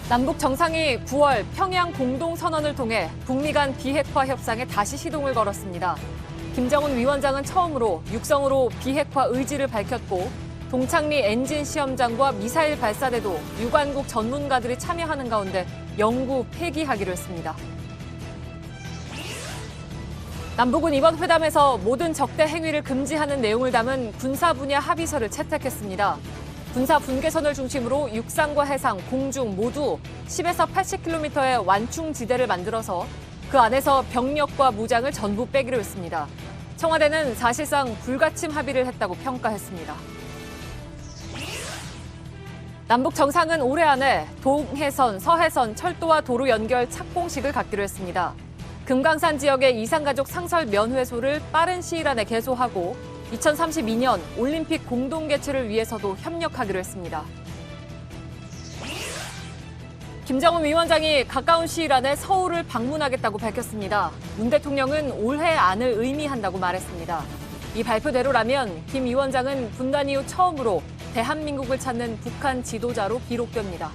남북 정상이 9월 평양 공동선언을 통해 북미 간 비핵화 협상에 다시 시동을 걸었습니다. 김정은 위원장은 처음으로 육성으로 비핵화 의지를 밝혔고 동창리 엔진 시험장과 미사일 발사대도 유관국 전문가들이 참여하는 가운데 영구 폐기하기로 했습니다. 남북은 이번 회담에서 모든 적대 행위를 금지하는 내용을 담은 군사 분야 합의서를 채택했습니다. 군사 분계선을 중심으로 육상과 해상, 공중 모두 10에서 80km의 완충지대를 만들어서 그 안에서 병력과 무장을 전부 빼기로 했습니다. 청와대는 사실상 불가침 합의를 했다고 평가했습니다. 남북 정상은 올해 안에 동해선, 서해선, 철도와 도로 연결 착공식을 갖기로 했습니다. 금강산 지역의 이산가족 상설 면회소를 빠른 시일 안에 개소하고 2032년 올림픽 공동 개최를 위해서도 협력하기로 했습니다. 김정은 위원장이 가까운 시일 안에 서울을 방문하겠다고 밝혔습니다. 문 대통령은 올해 안을 의미한다고 말했습니다. 이 발표대로라면 김 위원장은 분단 이후 처음으로 대한민국을 찾는 북한 지도자로 기록됩니다.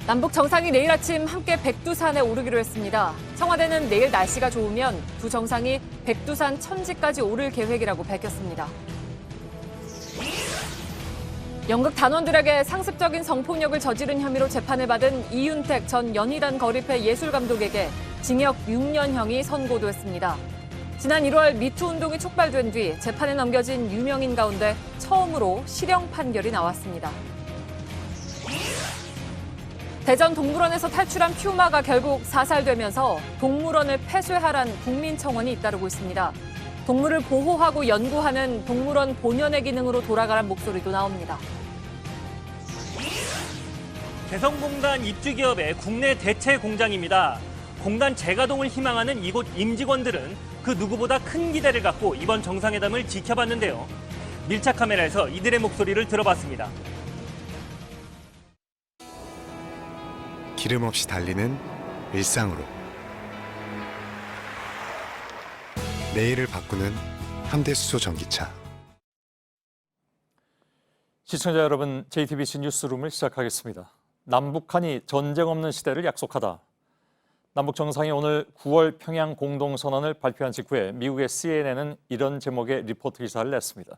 남북 정상이 내일 아침 함께 백두산에 오르기로 했습니다. 청와대는 내일 날씨가 좋으면 두 정상이 백두산 천지까지 오를 계획이라고 밝혔습니다. 연극 단원들에게 상습적인 성폭력을 저지른 혐의로 재판을 받은 이윤택 전 연희단 거리패 예술감독에게 징역 6년형이 선고됐습니다. 지난 1월 미투 운동이 촉발된 뒤 재판에 넘겨진 유명인 가운데 처음으로 실형 판결이 나왔습니다. 대전 동물원에서 탈출한 퓨마가 결국 사살되면서 동물원을 폐쇄하란 국민청원이 잇따르고 있습니다. 동물을 보호하고 연구하는 동물원 본연의 기능으로 돌아가란 목소리도 나옵니다. 개성공단 입주기업의 국내 대체 공장입니다. 공단 재가동을 희망하는 이곳 임직원들은 그 누구보다 큰 기대를 갖고 이번 정상회담을 지켜봤는데요. 밀착 카메라에서 이들의 목소리를 들어봤습니다. 기름 없이 달리는 일상으로 내일을 바꾸는 현대수소 전기차. 시청자 여러분, JTBC 뉴스룸을 시작하겠습니다. 남북한이 전쟁 없는 시대를 약속하다. 남북 정상이 오늘 9월 평양 공동선언을 발표한 직후에 미국의 CNN은 이런 제목의 리포트 기사를 냈습니다.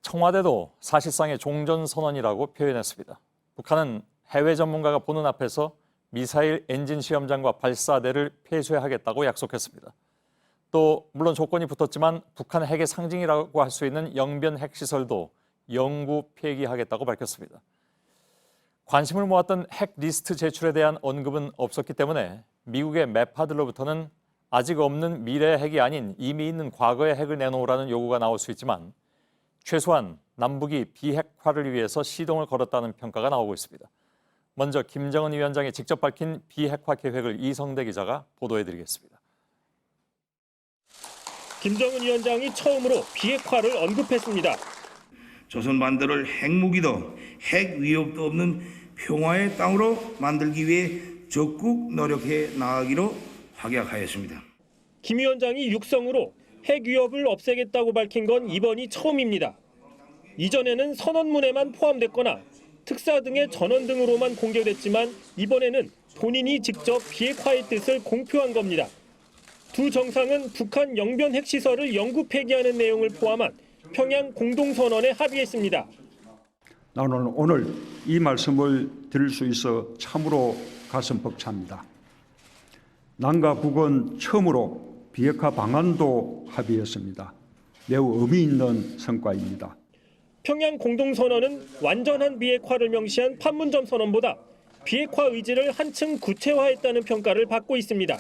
청와대도 사실상의 종전선언이라고 표현했습니다. 북한은 해외 전문가가 보는 앞에서 미사일 엔진 시험장과 발사대를 폐쇄하겠다고 약속했습니다. 또 물론 조건이 붙었지만 북한 핵의 상징이라고 할 수 있는 영변 핵시설도 영구 폐기하겠다고 밝혔습니다. 관심을 모았던 핵 리스트 제출에 대한 언급은 없었기 때문에 미국의 매파들로부터는 아직 없는 미래의 핵이 아닌 이미 있는 과거의 핵을 내놓으라는 요구가 나올 수 있지만 최소한 남북이 비핵화를 위해서 시동을 걸었다는 평가가 나오고 있습니다. 먼저 김정은 위원장이 직접 밝힌 비핵화 계획을 이성대 기자가 보도해드리겠습니다. 김정은 위원장이 처음으로 비핵화를 언급했습니다. 조선 반도를 핵무기도 핵 위협도 없는 평화의 땅으로 만들기 위해 적극 노력해 나가기로 확약하였습니다. 김 위원장이 육성으로 핵 위협을 없애겠다고 밝힌 건 이번이 처음입니다. 이전에는 선언문에만 포함됐거나 특사 등의 전원 등으로만 공개됐지만 이번에는 본인이 직접 비핵화의 뜻을 공표한 겁니다. 두 정상은 북한 영변 핵시설을 영구 폐기하는 내용을 포함한 평양 공동선언에 합의했습니다. 나는 오늘 이 말씀을 드릴 수 있어 참으로 가슴 벅찹니다. 남과 북은 처음으로 비핵화 방안도 합의했습니다. 매우 의미 있는 성과입니다. 평양 공동선언은 완전한 비핵화를 명시한 판문점 선언보다 비핵화 의지를 한층 구체화했다는 평가를 받고 있습니다.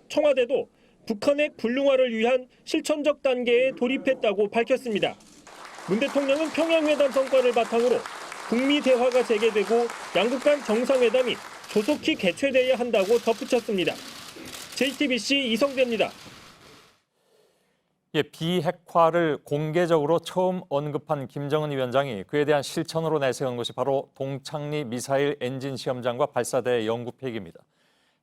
청와대도 북한 핵 불능화를 위한 실천적 단계에 돌입했다고 밝혔습니다. 문 대통령은 평양회담 성과를 바탕으로 북미 대화가 재개되고 양국 간 정상회담이 조속히 개최돼야 한다고 덧붙였습니다. JTBC 이성대입니다. 비핵화를 공개적으로 처음 언급한 김정은 위원장이 그에 대한 실천으로 내세운 것이 바로 동창리 미사일 엔진 시험장과 발사대의 영구 폐기입니다.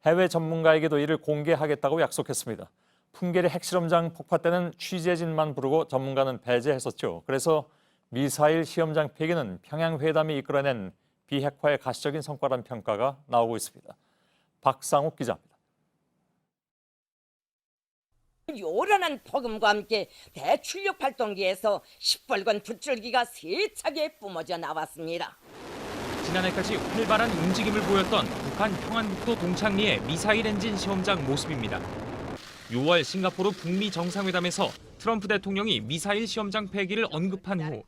해외 전문가에게도 이를 공개하겠다고 약속했습니다. 풍계리 핵실험장 폭파 때는 취재진만 부르고 전문가는 배제했었죠. 그래서 미사일 시험장 폐기는 평양회담이 이끌어낸 비핵화의 가시적인 성과라는 평가가 나오고 있습니다. 박상욱 기자입니다. 요란한 폭음과 함께 대출력 발동기에서 시뻘건 붓줄기가 세차게 뿜어져 나왔습니다. 지난해까지 활발한 움직임을 보였던 북한 평안북도 동창리의 미사일 엔진 시험장 모습입니다. 6월 싱가포르 북미 정상회담에서 트럼프 대통령이 미사일 시험장 폐기를 언급한 후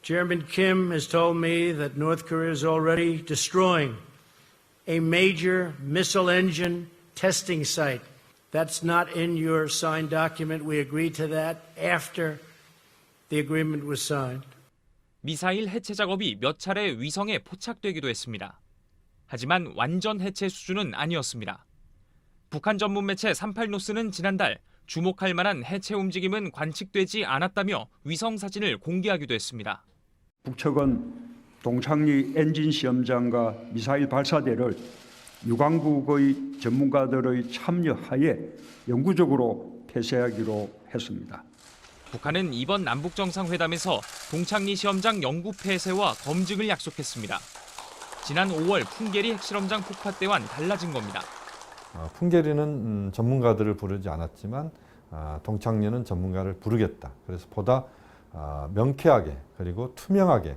Chairman Kim has told me that North Korea is already destroying a major missile engine testing site. That's not in your signed document. We agreed to that after the agreement was signed. 미사일 해체 작업이 몇 차례 위성에 포착되기도 했습니다. 하지만 완전 해체 수준은 아니었습니다. 북한 전문 매체 38노스는 지난달 주목할 만한 해체 움직임은 관측되지 않았다며 위성 사진을 공개하기도 했습니다. 북측은 동창리 엔진 시험장과 미사일 발사대를 유관국의 전문가들의 참여하에 영구적으로 폐쇄하기로 했습니다. 북한은 이번 남북 정상회담에서 동창리 시험장 영구 폐쇄와 검증을 약속했습니다. 지난 5월 풍계리 핵실험장 폭파 때와는 달라진 겁니다. 풍계리는 전문가들을 부르지 않았지만 동창리는 전문가를 부르겠다. 그래서 보다 명쾌하게 그리고 투명하게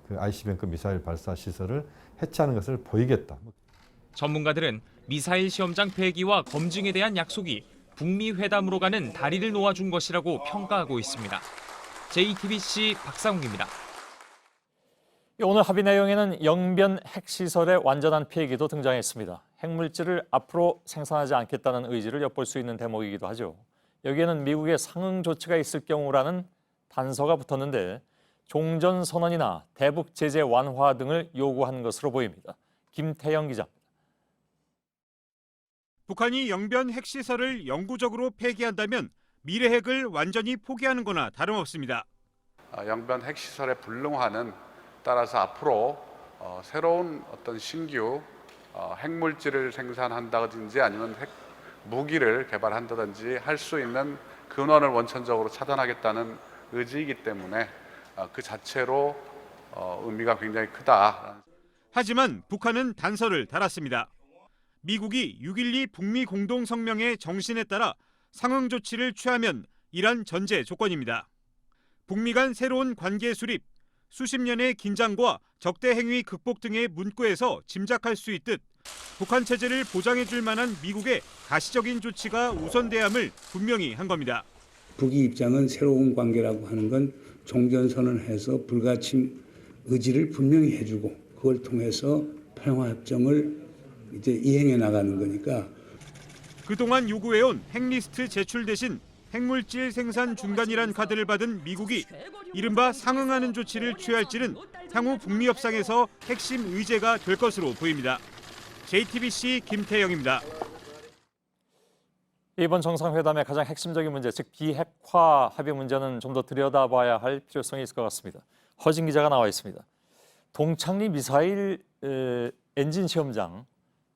그 ICBM급 미사일 발사 시설을 해체하는 것을 보이겠다. 전문가들은 미사일 시험장 폐기와 검증에 대한 약속이 북미 회담으로 가는 다리를 놓아준 것이라고 평가하고 있습니다. JTBC 박상욱입니다. 오늘 합의 내용에는 영변 핵시설의 완전한 폐기도 등장했습니다. 핵물질을 앞으로 생산하지 않겠다는 의지를 엿볼 수 있는 대목이기도 하죠. 여기에는 미국의 상응 조치가 있을 경우라는 단서가 붙었는데 종전선언이나 대북 제재 완화 등을 요구한 것으로 보입니다. 김태영 기자입니다. 북한이 영변 핵시설을 영구적으로 폐기한다면 미래 핵을 완전히 포기하는 거나 다름없습니다. 영변 핵시설의 불능화는 따라서 앞으로 새로운 어떤 신규 핵물질을 생산한다든지 아니면 핵 무기를 개발한다든지 할 수 있는 근원을 원천적으로 차단하겠다는 의지이기 때문에 그 자체로 의미가 굉장히 크다. 하지만 북한은 단서를 달았습니다. 미국이 6.12 북미 공동성명의 정신에 따라 상응 조치를 취하면 이란 전제 조건입니다. 북미 간 새로운 관계 수립, 수십 년의 긴장과 적대 행위 극복 등의 문구에서 짐작할 수 있듯 북한 체제를 보장해 줄 만한 미국의 가시적인 조치가 우선돼야 함을 분명히 한 겁니다. 북의 입장은 새로운 관계라고 하는 건 종전선언해서 불가침 의지를 분명히 해주고 그걸 통해서 평화협정을 이제 이행해 나가는 거니까. 그동안 요구해온 핵리스트 제출 대신 핵물질 생산 중단이란 카드를 받은 미국이 이른바 상응하는 조치를 취할지는 향후 북미 협상에서 핵심 의제가 될 것으로 보입니다. JTBC 김태영입니다. 이번 정상회담의 가장 핵심적인 문제, 즉 비핵화 합의 문제는 좀 더 들여다봐야 할 필요성이 있을 것 같습니다. 허진 기자가 나와 있습니다. 동창리 미사일 엔진 시험장,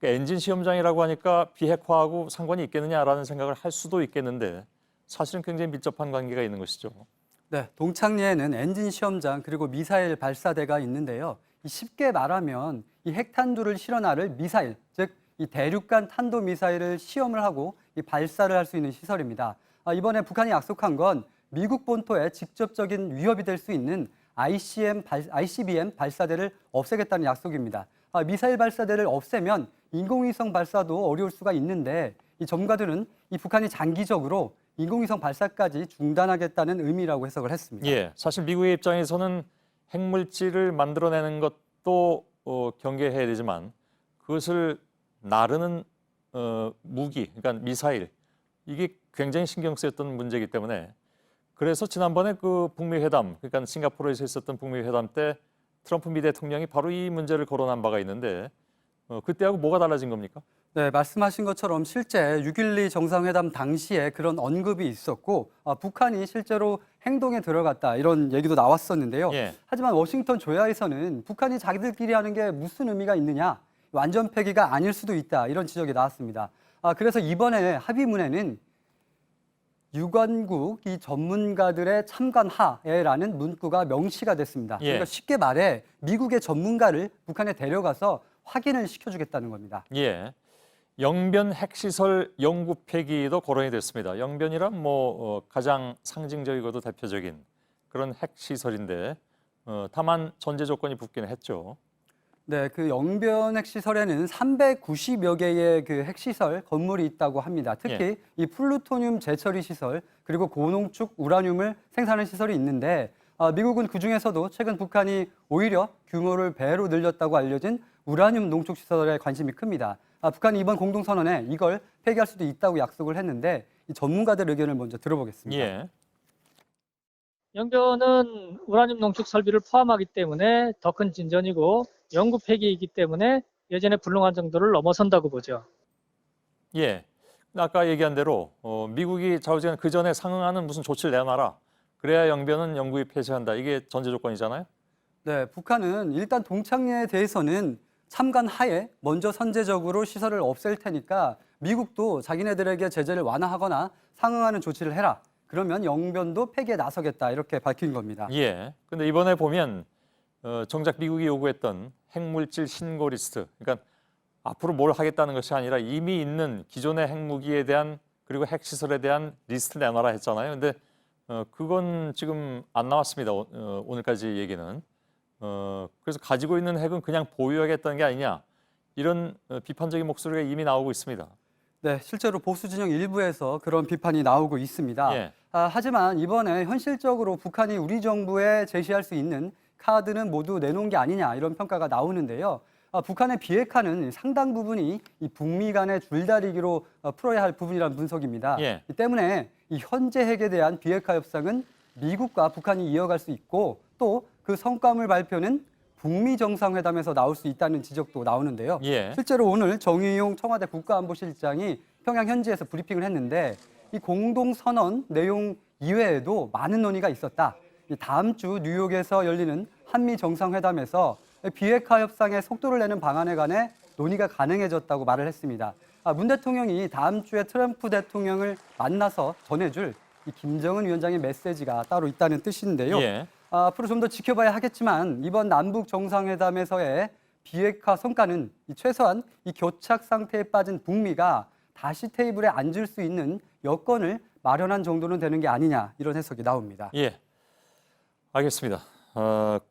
엔진 시험장이라고 하니까 비핵화하고 상관이 있겠느냐라는 생각을 할 수도 있겠는데 사실은 굉장히 밀접한 관계가 있는 것이죠. 네, 동창리에는 엔진 시험장 그리고 미사일 발사대가 있는데요. 쉽게 말하면 이 핵탄두를 실어 나를 미사일, 즉 이 대륙간 탄도 미사일을 시험을 하고 이 발사를 할 수 있는 시설입니다. 이번에 북한이 약속한 건 미국 본토에 직접적인 위협이 될 수 있는 ICBM 발사대를 없애겠다는 약속입니다. 미사일 발사대를 없애면 인공위성 발사도 어려울 수가 있는데 이 전문가들은 이 북한이 장기적으로 인공위성 발사까지 중단하겠다는 의미라고 해석을 했습니다. 예, 사실 미국의 입장에서는 핵물질을 만들어내는 것도 경계해야 되지만 그것을 나르는 무기, 그러니까 미사일, 이게 굉장히 신경 쓰였던 문제이기 때문에 그래서 지난번에 그 북미 회담, 그러니까 싱가포르에서 있었던 북미 회담 때 트럼프 미 대통령이 바로 이 문제를 거론한 바가 있는데 그때하고 뭐가 달라진 겁니까? 네, 말씀하신 것처럼 실제 6.12 정상회담 당시에 그런 언급이 있었고 북한이 실제로 행동에 들어갔다 이런 얘기도 나왔었는데요. 예. 하지만 워싱턴 조야에서는 북한이 자기들끼리 하는 게 무슨 의미가 있느냐, 완전 폐기가 아닐 수도 있다 이런 지적이 나왔습니다. 그래서 이번에 합의문에는 유관국 이 전문가들의 참관하에라는 문구가 명시가 됐습니다. 예. 그러니까 쉽게 말해 미국의 전문가를 북한에 데려가서 확인을 시켜주겠다는 겁니다. 예. 영변 핵시설 영구 폐기도 거론이 됐습니다. 영변이란 가장 상징적이고도 대표적인 그런 핵시설인데 다만 전제 조건이 붙기는 했죠. 네, 그 영변 핵시설에는 390여 개의 그 핵시설 건물이 있다고 합니다. 특히 이 플루토늄 재처리 시설 그리고 고농축 우라늄을 생산하는 시설이 있는데 미국은 그 중에서도 최근 북한이 오히려 규모를 배로 늘렸다고 알려진 우라늄 농축 시설에 관심이 큽니다. 북한이 이번 공동선언에 이걸 폐기할 수도 있다고 약속을 했는데 이 전문가들 의견을 먼저 들어보겠습니다. 예. 영변은 우라늄 농축 설비를 포함하기 때문에 더 큰 진전이고 영구 폐기이기 때문에 예전의 불능한 정도를 넘어선다고 보죠. 예. 아까 얘기한 대로 미국이 좌우지간 그 전에 상응하는 무슨 조치를 내놔라. 그래야 영변은 영구히 폐쇄한다. 이게 전제 조건이잖아요. 네, 북한은 일단 동창리에 대해서는 참관하에 먼저 선제적으로 시설을 없앨 테니까 미국도 자기네들에게 제재를 완화하거나 상응하는 조치를 해라. 그러면 영변도 폐기에 나서겠다 이렇게 밝힌 겁니다. 예. 근데 이번에 보면 정작 미국이 요구했던 핵물질 신고 리스트, 그러니까 앞으로 뭘 하겠다는 것이 아니라 이미 있는 기존의 핵무기에 대한 그리고 핵시설에 대한 리스트 내놔라 했잖아요. 근데 그건 지금 안 나왔습니다. 오늘까지 얘기는. 그래서 가지고 있는 핵은 그냥 보유하겠다는 게 아니냐. 이런 비판적인 목소리가 이미 나오고 있습니다. 네, 실제로 보수 진영 일부에서 그런 비판이 나오고 있습니다. 예. 하지만 이번에 현실적으로 북한이 우리 정부에 제시할 수 있는 카드는 모두 내놓은 게 아니냐 이런 평가가 나오는데요. 북한의 비핵화는 상당 부분이 이 북미 간의 줄다리기로 풀어야 할 부분이라는 분석입니다. 예. 이 때문에 이 현재 핵에 대한 비핵화 협상은 미국과 북한이 이어갈 수 있고 또 그 성과물 발표는 북미 정상회담에서 나올 수 있다는 지적도 나오는데요. 예. 실제로 오늘 정의용 청와대 국가안보실장이 평양 현지에서 브리핑을 했는데 이 공동선언 내용 이외에도 많은 논의가 있었다. 다음 주 뉴욕에서 열리는 한미 정상회담에서 비핵화 협상의 속도를 내는 방안에 관해 논의가 가능해졌다고 말을 했습니다. 문 대통령이 다음 주에 트럼프 대통령을 만나서 전해줄 이 김정은 위원장의 메시지가 따로 있다는 뜻인데요. 예. 앞으로 좀 더 지켜봐야 하겠지만 이번 남북 정상회담에서의 비핵화 성과는 최소한 이 교착 상태에 빠진 북미가 다시 테이블에 앉을 수 있는 여건을 마련한 정도는 되는 게 아니냐 이런 해석이 나옵니다. 예. 알겠습니다.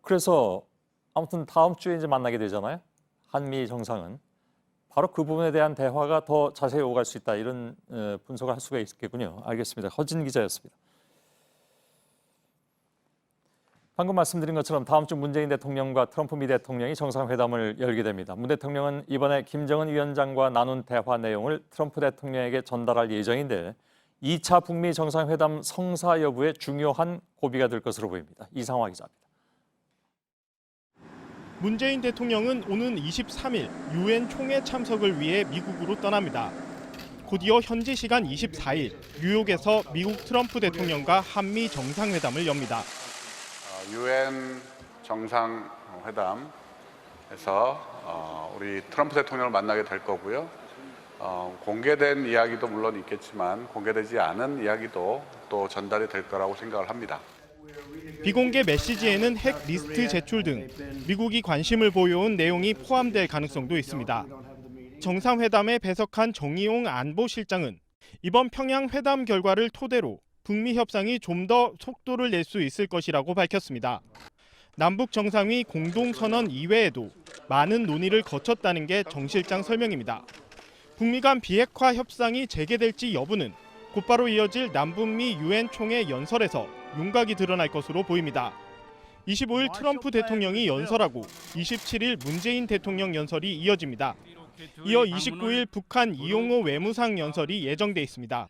그래서 아무튼 다음 주에 이제 만나게 되잖아요. 한미 정상은. 바로 그 부분에 대한 대화가 더 자세히 오갈 수 있다. 이런 분석을 할 수가 있겠군요. 알겠습니다. 허진 기자였습니다. 방금 말씀드린 것처럼 다음 주 문재인 대통령과 트럼프 미 대통령이 정상회담을 열게 됩니다. 문 대통령은 이번에 김정은 위원장과 나눈 대화 내용을 트럼프 대통령에게 전달할 예정인데 2차 북미 정상회담 성사 여부에 중요한 고비가 될 것으로 보입니다. 이상화 기자입니다. 문재인 대통령은 오는 23일 유엔 총회 참석을 위해 미국으로 떠납니다. 곧이어 현지 시간 24일 뉴욕에서 미국 트럼프 대통령과 한미 정상회담을 엽니다. 유엔 정상회담에서 우리 트럼프 대통령을 만나게 될 거고요. 공개된 이야기도 물론 있겠지만 공개되지 않은 이야기도 또 전달이 될 거라고 생각을 합니다. 비공개 메시지에는 핵 리스트 제출 등 미국이 관심을 보여온 내용이 포함될 가능성도 있습니다. 정상회담에 배석한 정의용 안보실장은 이번 평양 회담 결과를 토대로 북미 협상이 좀 더 속도를 낼 수 있을 것이라고 밝혔습니다. 남북 정상위 공동선언 이외에도 많은 논의를 거쳤다는 게 정 실장 설명입니다. 북미 간 비핵화 협상이 재개될지 여부는 곧바로 이어질 남북미 유엔 총회 연설에서 윤곽이 드러날 것으로 보입니다. 25일 트럼프 대통령이 연설하고 27일 문재인 대통령 연설이 이어집니다. 이어 29일 북한 이용호 외무상 연설이 예정돼 있습니다.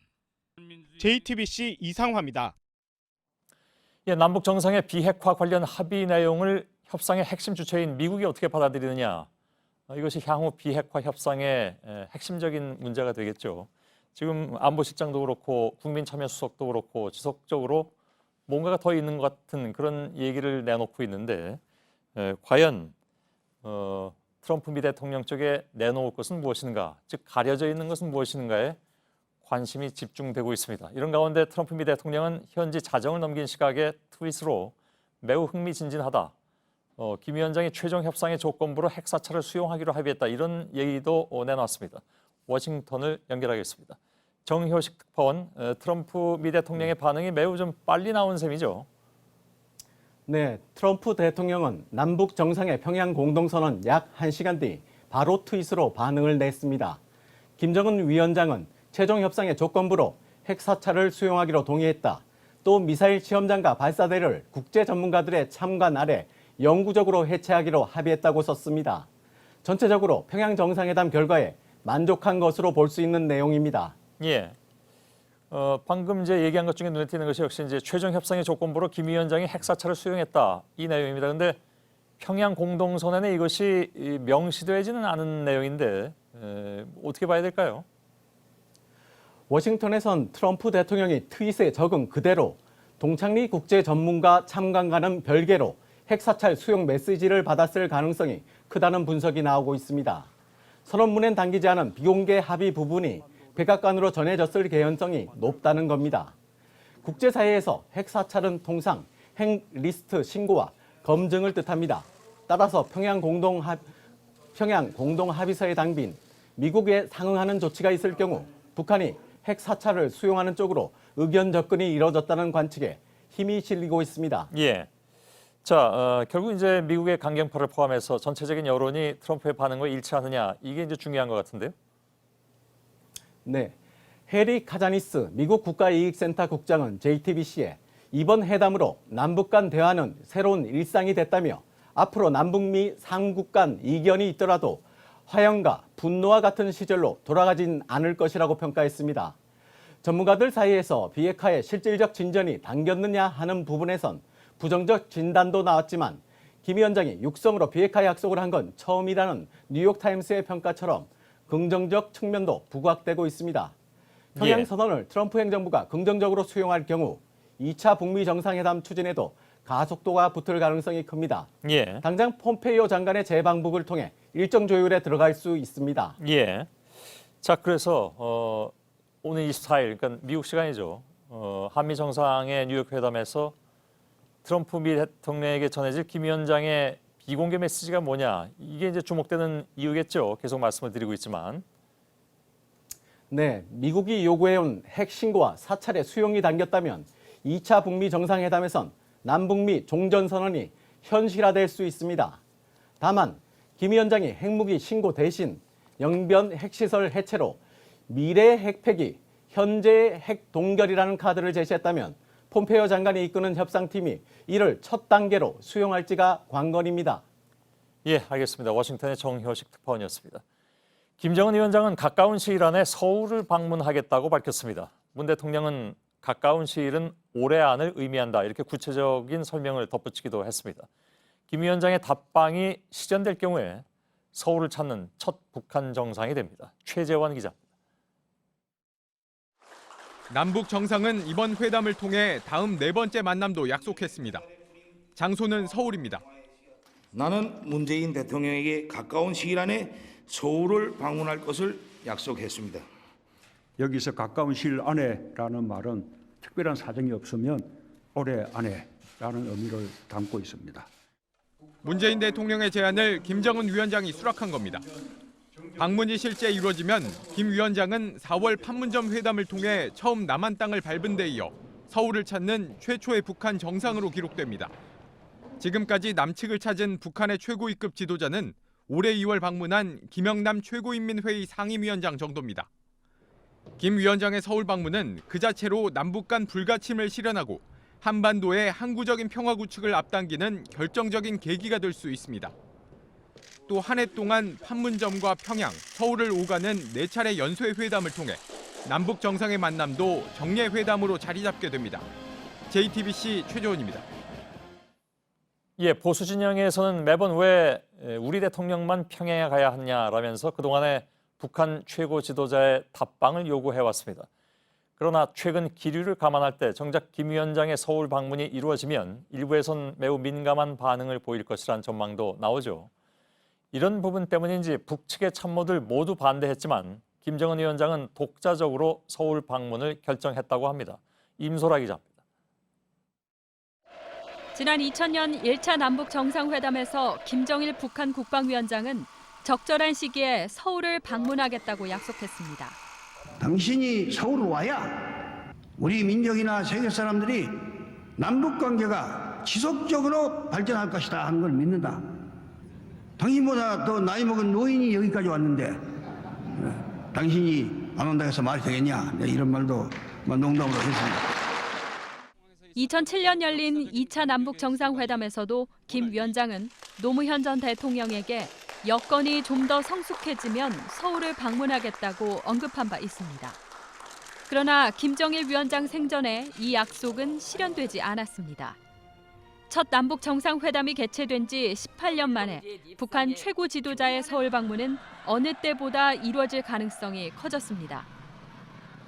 JTBC 이상화입니다. 예, 남북 정상의 비핵화 관련 합의 내용을 협상의 핵심 주체인 미국이 어떻게 받아들이느냐. 이것이 향후 비핵화 협상의 핵심적인 문제가 되겠죠. 지금 안보실장도 그렇고 국민참여수석도 그렇고 지속적으로 뭔가가 더 있는 것 같은 그런 얘기를 내놓고 있는데 과연 트럼프 미 대통령 쪽에 내놓을 것은 무엇인가, 즉 가려져 있는 것은 무엇인가에 관심이 집중되고 있습니다. 이런 가운데 트럼프 미 대통령은 현지 자정을 넘긴 시각에 트윗으로 매우 흥미진진하다. 김 위원장이 최종 협상의 조건부로 핵사찰을 수용하기로 합의했다. 이런 얘기도 내놨습니다. 워싱턴을 연결하겠습니다. 정효식 특파원, 트럼프 미 대통령의 반응이 매우 좀 빨리 나온 셈이죠. 네, 트럼프 대통령은 남북 정상의 평양 공동선언 약 1시간 뒤 바로 트윗으로 반응을 냈습니다. 김정은 위원장은 최종 협상의 조건부로 핵사찰을 수용하기로 동의했다. 또 미사일 시험장과 발사대를 국제 전문가들의 참관 아래 영구적으로 해체하기로 합의했다고 썼습니다. 전체적으로 평양 정상회담 결과에 만족한 것으로 볼 수 있는 내용입니다. 예. 방금 이제 얘기한 것 중에 눈에 띄는 것이 역시 이제 최종 협상의 조건부로 김 위원장이 핵사찰을 수용했다 이 내용입니다. 그런데 평양 공동선언에 이것이 명시되지는 않은 내용인데 어떻게 봐야 될까요? 워싱턴에선 트럼프 대통령이 트윗에 적은 그대로 동창리 국제 전문가 참관과는 별개로 핵사찰 수용 메시지를 받았을 가능성이 크다는 분석이 나오고 있습니다. 선언문엔 담기지 않은 비공개 합의 부분이 백악관으로 전해졌을 개연성이 높다는 겁니다. 국제사회에서 핵사찰은 통상 핵 리스트 신고와 검증을 뜻합니다. 따라서 평양 공동 합의서에 담긴 미국에 상응하는 조치가 있을 경우 북한이 핵사찰을 수용하는 쪽으로 의견 접근이 이뤄졌다는 관측에 힘이 실리고 있습니다. 예. 자, 결국 이제 미국의 강경파를 포함해서 전체적인 여론이 트럼프의 반응과 일치하느냐 이게 이제 중요한 것 같은데요. 네, 해리 카자니스 미국 국가이익센터 국장은 JTBC에 이번 회담으로 남북 간 대화는 새로운 일상이 됐다며 앞으로 남북미 삼국 간 이견이 있더라도 화형과 분노와 같은 시절로 돌아가진 않을 것이라고 평가했습니다. 전문가들 사이에서 비핵화의 실질적 진전이 당겼느냐 하는 부분에선 부정적 진단도 나왔지만 김 위원장이 육성으로 비핵화 약속을 한 건 처음이라는 뉴욕타임스의 평가처럼 긍정적 측면도 부각되고 있습니다. 평양 선언을 트럼프 행정부가 긍정적으로 수용할 경우 2차 북미 정상회담 추진에도 가속도가 붙을 가능성이 큽니다. 예. 당장 폼페이오 장관의 재방북을 통해 일정 조율에 들어갈 수 있습니다. 예. 자, 그래서 오늘 24일, 그러니까 미국 시간이죠. 한미 정상의 뉴욕 회담에서 트럼프 미 대통령에게 전해질 김 위원장의 비공개 메시지가 뭐냐, 이게 이제 주목되는 이유겠죠. 계속 말씀을 드리고 있지만. 네, 미국이 요구해온 핵 신고와 사찰의 수용이 담겼다면 2차 북미 정상회담에선 남북미 종전선언이 현실화될 수 있습니다. 다만 김 위원장이 핵무기 신고 대신 영변 핵시설 해체로 미래의 핵폐기, 현재의 핵 동결이라는 카드를 제시했다면 폼페이오 장관이 이끄는 협상팀이 이를 첫 단계로 수용할지가 관건입니다. 예, 알겠습니다. 워싱턴의 정효식 특파원이었습니다. 김정은 위원장은 가까운 시일 안에 서울을 방문하겠다고 밝혔습니다. 문 대통령은 가까운 시일은 올해 안을 의미한다, 이렇게 구체적인 설명을 덧붙이기도 했습니다. 김 위원장의 답방이 시전될 경우에 서울을 찾는 첫 북한 정상이 됩니다. 최재원 기자입니다. 남북 정상은 이번 회담을 통해 다음 4번째 만남도 약속했습니다. 장소는 서울입니다. 나는 문재인 대통령에게 가까운 시일 안에 서울을 방문할 것을 약속했습니다. 여기서 가까운 시일 안에라는 말은 특별한 사정이 없으면 올해 안에라는 의미를 담고 있습니다. 문재인 대통령의 제안을 김정은 위원장이 수락한 겁니다. 방문이 실제 이루어지면 김 위원장은 4월 판문점 회담을 통해 처음 남한 땅을 밟은 데 이어 서울을 찾는 최초의 북한 정상으로 기록됩니다. 지금까지 남측을 찾은 북한의 최고위급 지도자는 올해 2월 방문한 김영남 최고인민회의 상임위원장 정도입니다. 김 위원장의 서울 방문은 그 자체로 남북 간 불가침을 실현하고 한반도의 항구적인 평화 구축을 앞당기는 결정적인 계기가 될 수 있습니다. 또 한 해 동안 판문점과 평양, 서울을 오가는 4차례 연쇄 회담을 통해 남북 정상의 만남도 정례 회담으로 자리 잡게 됩니다. JTBC 최재원입니다. 예, 보수 진영에서는 매번 왜 우리 대통령만 평양에 가야 하냐라면서 그동안에 북한 최고 지도자의 답방을 요구해왔습니다. 그러나 최근 기류를 감안할 때 정작 김 위원장의 서울 방문이 이루어지면 일부에선 매우 민감한 반응을 보일 것이라는 전망도 나오죠. 이런 부분 때문인지 북측의 참모들 모두 반대했지만 김정은 위원장은 독자적으로 서울 방문을 결정했다고 합니다. 임소라 기자입니다. 지난 2000년 1차 남북 정상회담에서 김정일 북한 국방위원장은 적절한 시기에 서울을 방문하겠다고 약속했습니다. 당신이 서울 와야 우리 민족이나 세계 사람들이 남북 관계가 지속적으로 발전할 것이다 하는 걸 믿는다. 당신보다 더 나이 먹은 노인이 여기까지 왔는데 당신이 안 온다고 해서 말이 되겠냐, 이런 말도 농담으로 했습니다. 2007년 열린 2차 남북 정상회담에서도 김 위원장은 노무현 전 대통령에게 여건이 좀 더 성숙해지면 서울을 방문하겠다고 언급한 바 있습니다. 그러나 김정일 위원장 생전에 이 약속은 실현되지 않았습니다. 첫 남북 정상회담이 개최된 지 18년 만에 북한 최고 지도자의 서울 방문은 어느 때보다 이루어질 가능성이 커졌습니다.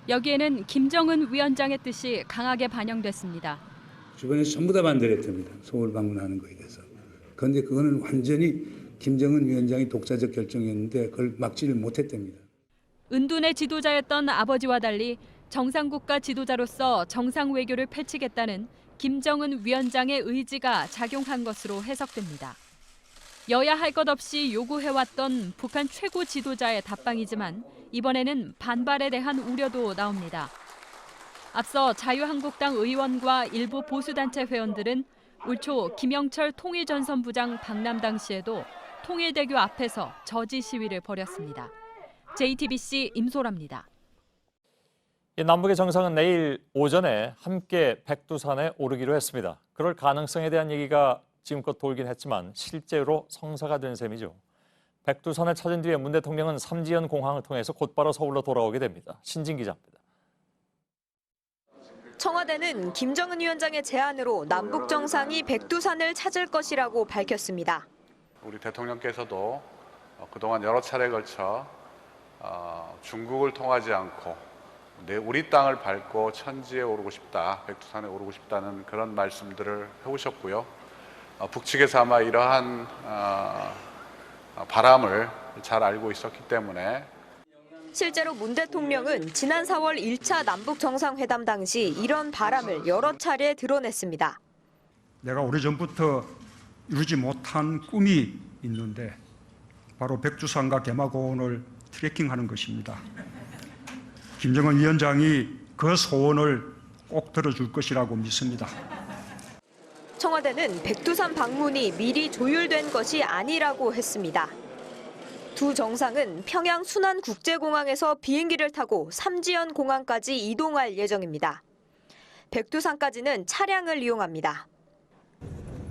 여기에는 김정은 위원장의 뜻이 강하게 반영됐습니다. 주변에서 전부 다 반대를 했답니다. 서울 방문하는 거에 대해서. 그런데 그거는 완전히 김정은 위원장이 독자적 결정이었는데 그걸 막지를 못했답니다. 은둔의 지도자였던 아버지와 달리 정상국가 지도자로서 정상 외교를 펼치겠다는 김정은 위원장의 의지가 작용한 것으로 해석됩니다. 여야 할 것 없이 요구해왔던 북한 최고 지도자의 답방이지만 이번에는 반발에 대한 우려도 나옵니다. 앞서 자유한국당 의원과 일부 보수단체 회원들은 올 초 김영철 통일전선부장 방남 당시에도 통일대교 앞에서 저지 시위를 벌였습니다. JTBC 임소라입니다. 남북의 정상은 내일 오전에 함께 백두산에 오르기로 했습니다. 그럴 가능성에 대한 얘기가 지금껏 돌긴 했지만 실제로 성사가 된 셈이죠. 백두산을 찾은 뒤에 문 대통령은 삼지연 공항을 통해서 곧바로 서울로 돌아오게 됩니다. 신진 기자입니다. 청와대는 김정은 위원장의 제안으로 남북 정상이 백두산을 찾을 것이라고 밝혔습니다. 우리 대통령께서도 그동안 여러 차례에 걸쳐 중국을 통하지 않고 우리 땅을 밟고 천지에 오르고 싶다, 백두산에 오르고 싶다는 그런 말씀들을 해오셨고요. 북측에서 아마 이러한 바람을 잘 알고 있었기 때문에 실제로 문 대통령은 지난 4월 1차 남북 정상회담 당시 이런 바람을 여러 차례 드러냈습니다. 내가 오래전부터 이루지 못한 꿈이 있는데 바로 백두산과 개마고원을 트레킹하는 것입니다. 김정은 위원장이 그 소원을 꼭 들어줄 것이라고 믿습니다. 청와대는 백두산 방문이 미리 조율된 것이 아니라고 했습니다. 두 정상은 평양 순안국제공항에서 비행기를 타고 삼지연 공항까지 이동할 예정입니다. 백두산까지는 차량을 이용합니다.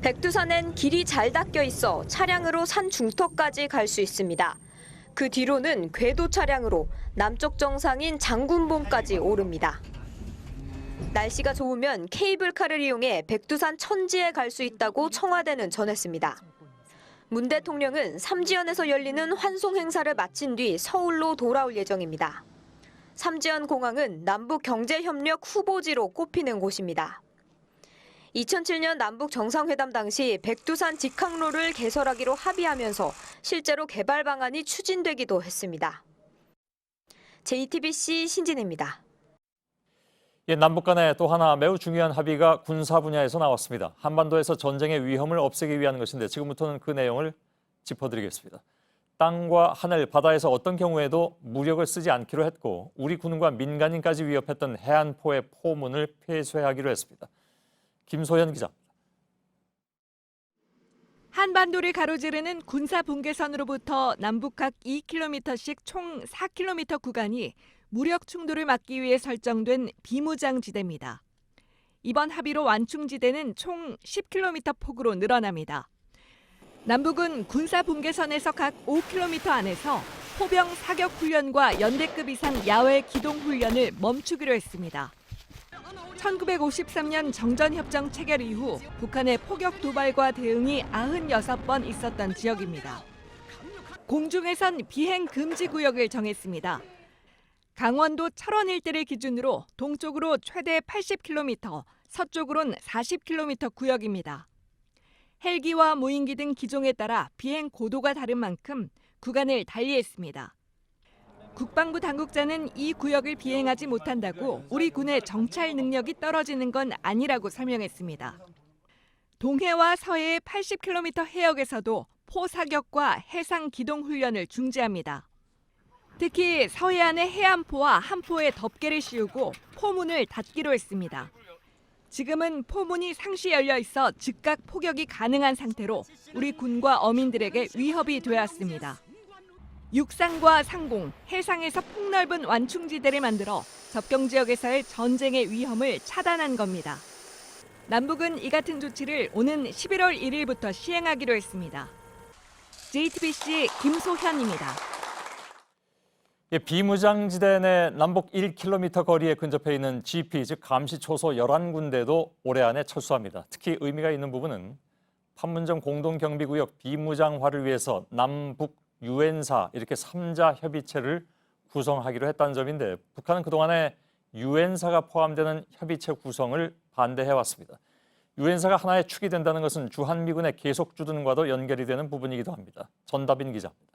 백두산엔 길이 잘 닦여 있어 차량으로 산 중턱까지 갈 수 있습니다. 그 뒤로는 궤도 차량으로 남쪽 정상인 장군봉까지 오릅니다. 날씨가 좋으면 케이블카를 이용해 백두산 천지에 갈 수 있다고 청와대는 전했습니다. 문 대통령은 삼지연에서 열리는 환송 행사를 마친 뒤 서울로 돌아올 예정입니다. 삼지연 공항은 남북 경제협력 후보지로 꼽히는 곳입니다. 2007년 남북 정상회담 당시 백두산 직항로를 개설하기로 합의하면서 실제로 개발 방안이 추진되기도 했습니다. JTBC 신진입니다. 남북 간에 또 하나 매우 중요한 합의가 군사 분야에서 나왔습니다. 한반도에서 전쟁의 위험을 없애기 위한 것인데 지금부터는 그 내용을 짚어드리겠습니다. 땅과 하늘, 바다에서 어떤 경우에도 무력을 쓰지 않기로 했고 우리 군과 민간인까지 위협했던 해안포의 포문을 폐쇄하기로 했습니다. 김소연 기자. 한반도를 가로지르는 군사 분계선으로부터 남북 각 2km씩 총 4km 구간이 무력 충돌을 막기 위해 설정된 비무장지대입니다. 이번 합의로 완충지대는 총 10km 폭으로 늘어납니다. 남북은 군사 분계선에서 각 5km 안에서 포병 사격 훈련과 연대급 이상 야외 기동 훈련을 멈추기로 했습니다. 1953년 정전협정 체결 이후 북한의 포격 도발과 대응이 96번 있었던 지역입니다. 공중에선 비행 금지 구역을 정했습니다. 강원도 철원 일대를 기준으로 동쪽으로 최대 80km, 서쪽으로는 40km 구역입니다. 헬기와 무인기 등 기종에 따라 비행 고도가 다른 만큼 구간을 달리했습니다. 국방부 당국자는 이 구역을 비행하지 못한다고 우리 군의 정찰 능력이 떨어지는 건 아니라고 설명했습니다. 동해와 서해의 80km 해역에서도 포 사격과 해상 기동 훈련을 중지합니다. 특히 서해안의 해안포와 함포에 덮개를 씌우고 포문을 닫기로 했습니다. 지금은 포문이 상시 열려 있어 즉각 포격이 가능한 상태로 우리 군과 어민들에게 위협이 되었습니다. 육상과 상공, 해상에서 폭넓은 완충지대를 만들어 접경 지역에서의 전쟁의 위험을 차단한 겁니다. 남북은 이 같은 조치를 오는 11월 1일부터 시행하기로 했습니다. JTBC 김소현입니다. 비무장지대 내 남북 1km 거리에 근접해 있는 GP, 즉 감시초소 11군데도 올해 안에 철수합니다. 특히 의미가 있는 부분은 판문점 공동경비구역 비무장화를 위해서 남북 유엔사 이렇게 3자 협의체를 구성하기로 했다는 점인데 북한은 그동안에 유엔사가 포함되는 협의체 구성을 반대해왔습니다. 유엔사가 하나의 축이 된다는 것은 주한미군의 계속 주둔과도 연결이 되는 부분이기도 합니다. 전다빈 기자입니다.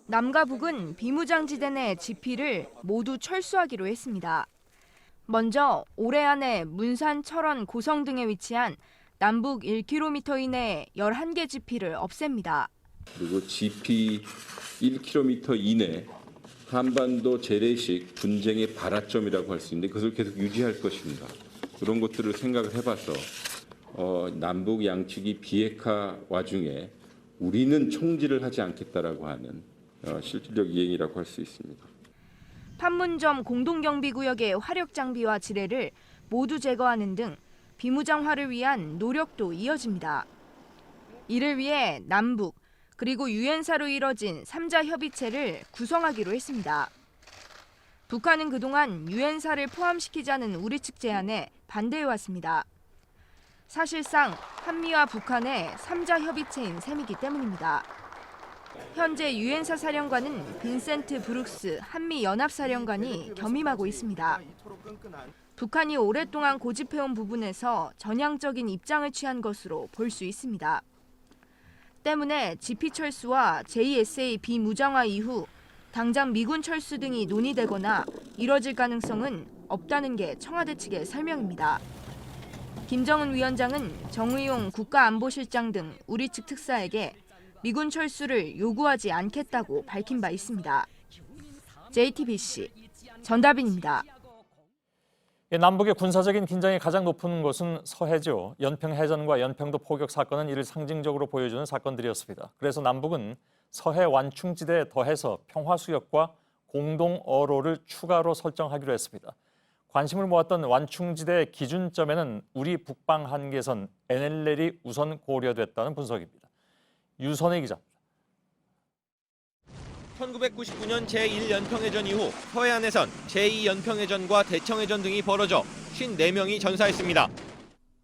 남과 북은 비무장지대 내 GP를 모두 철수하기로 했습니다. 먼저 올해 안에 문산, 철원, 고성 등에 위치한 남북 1km 이내에 11개 GP를 없앱니다. 그리고 GP 1km 이내 한반도 재래식 분쟁의 발화점이라고 할 수 있는데 그것을 계속 유지할 것인가. 그런 것들을 생각을 해봐서 남북 양측이 비핵화 와중에 우리는 총질을 하지 않겠다라고 하는 실질적 이행이라고 할 수 있습니다. 판문점 공동경비구역의 화력 장비와 지뢰를 모두 제거하는 등 비무장화를 위한 노력도 이어집니다. 이를 위해 남북 그리고 유엔사로 이뤄진 3자 협의체를 구성하기로 했습니다. 북한은 그동안 유엔사를 포함시키자는 우리 측 제안에 반대해왔습니다. 사실상 한미와 북한의 3자 협의체인 셈이기 때문입니다. 현재 유엔사 사령관은 빈센트 브룩스 한미연합사령관이 겸임하고 있습니다. 북한이 오랫동안 고집해온 부분에서 전향적인 입장을 취한 것으로 볼 수 있습니다. 때문에 GP 철수와 JSA 비무장화 이후 당장 미군 철수 등이 논의되거나 이뤄질 가능성은 없다는 게 청와대 측의 설명입니다. 김정은 위원장은 정의용 국가안보실장 등 우리 측 특사에게 미군 철수를 요구하지 않겠다고 밝힌 바 있습니다. JTBC 전다빈입니다. 남북의 군사적인 긴장이 가장 높은 곳은 서해죠. 연평해전과 연평도 포격 사건은 이를 상징적으로 보여주는 사건들이었습니다. 그래서 남북은 서해 완충지대에 더해서 평화수역과 공동어로를 추가로 설정하기로 했습니다. 관심을 모았던 완충지대의 기준점에는 우리 북방 한계선 NLL이 우선 고려됐다는 분석입니다. 유선희 기자입니다. 1999년 제1연평해전 이후 서해안에선 제2연평해전과 대청해전 등이 벌어져 54명이 전사했습니다.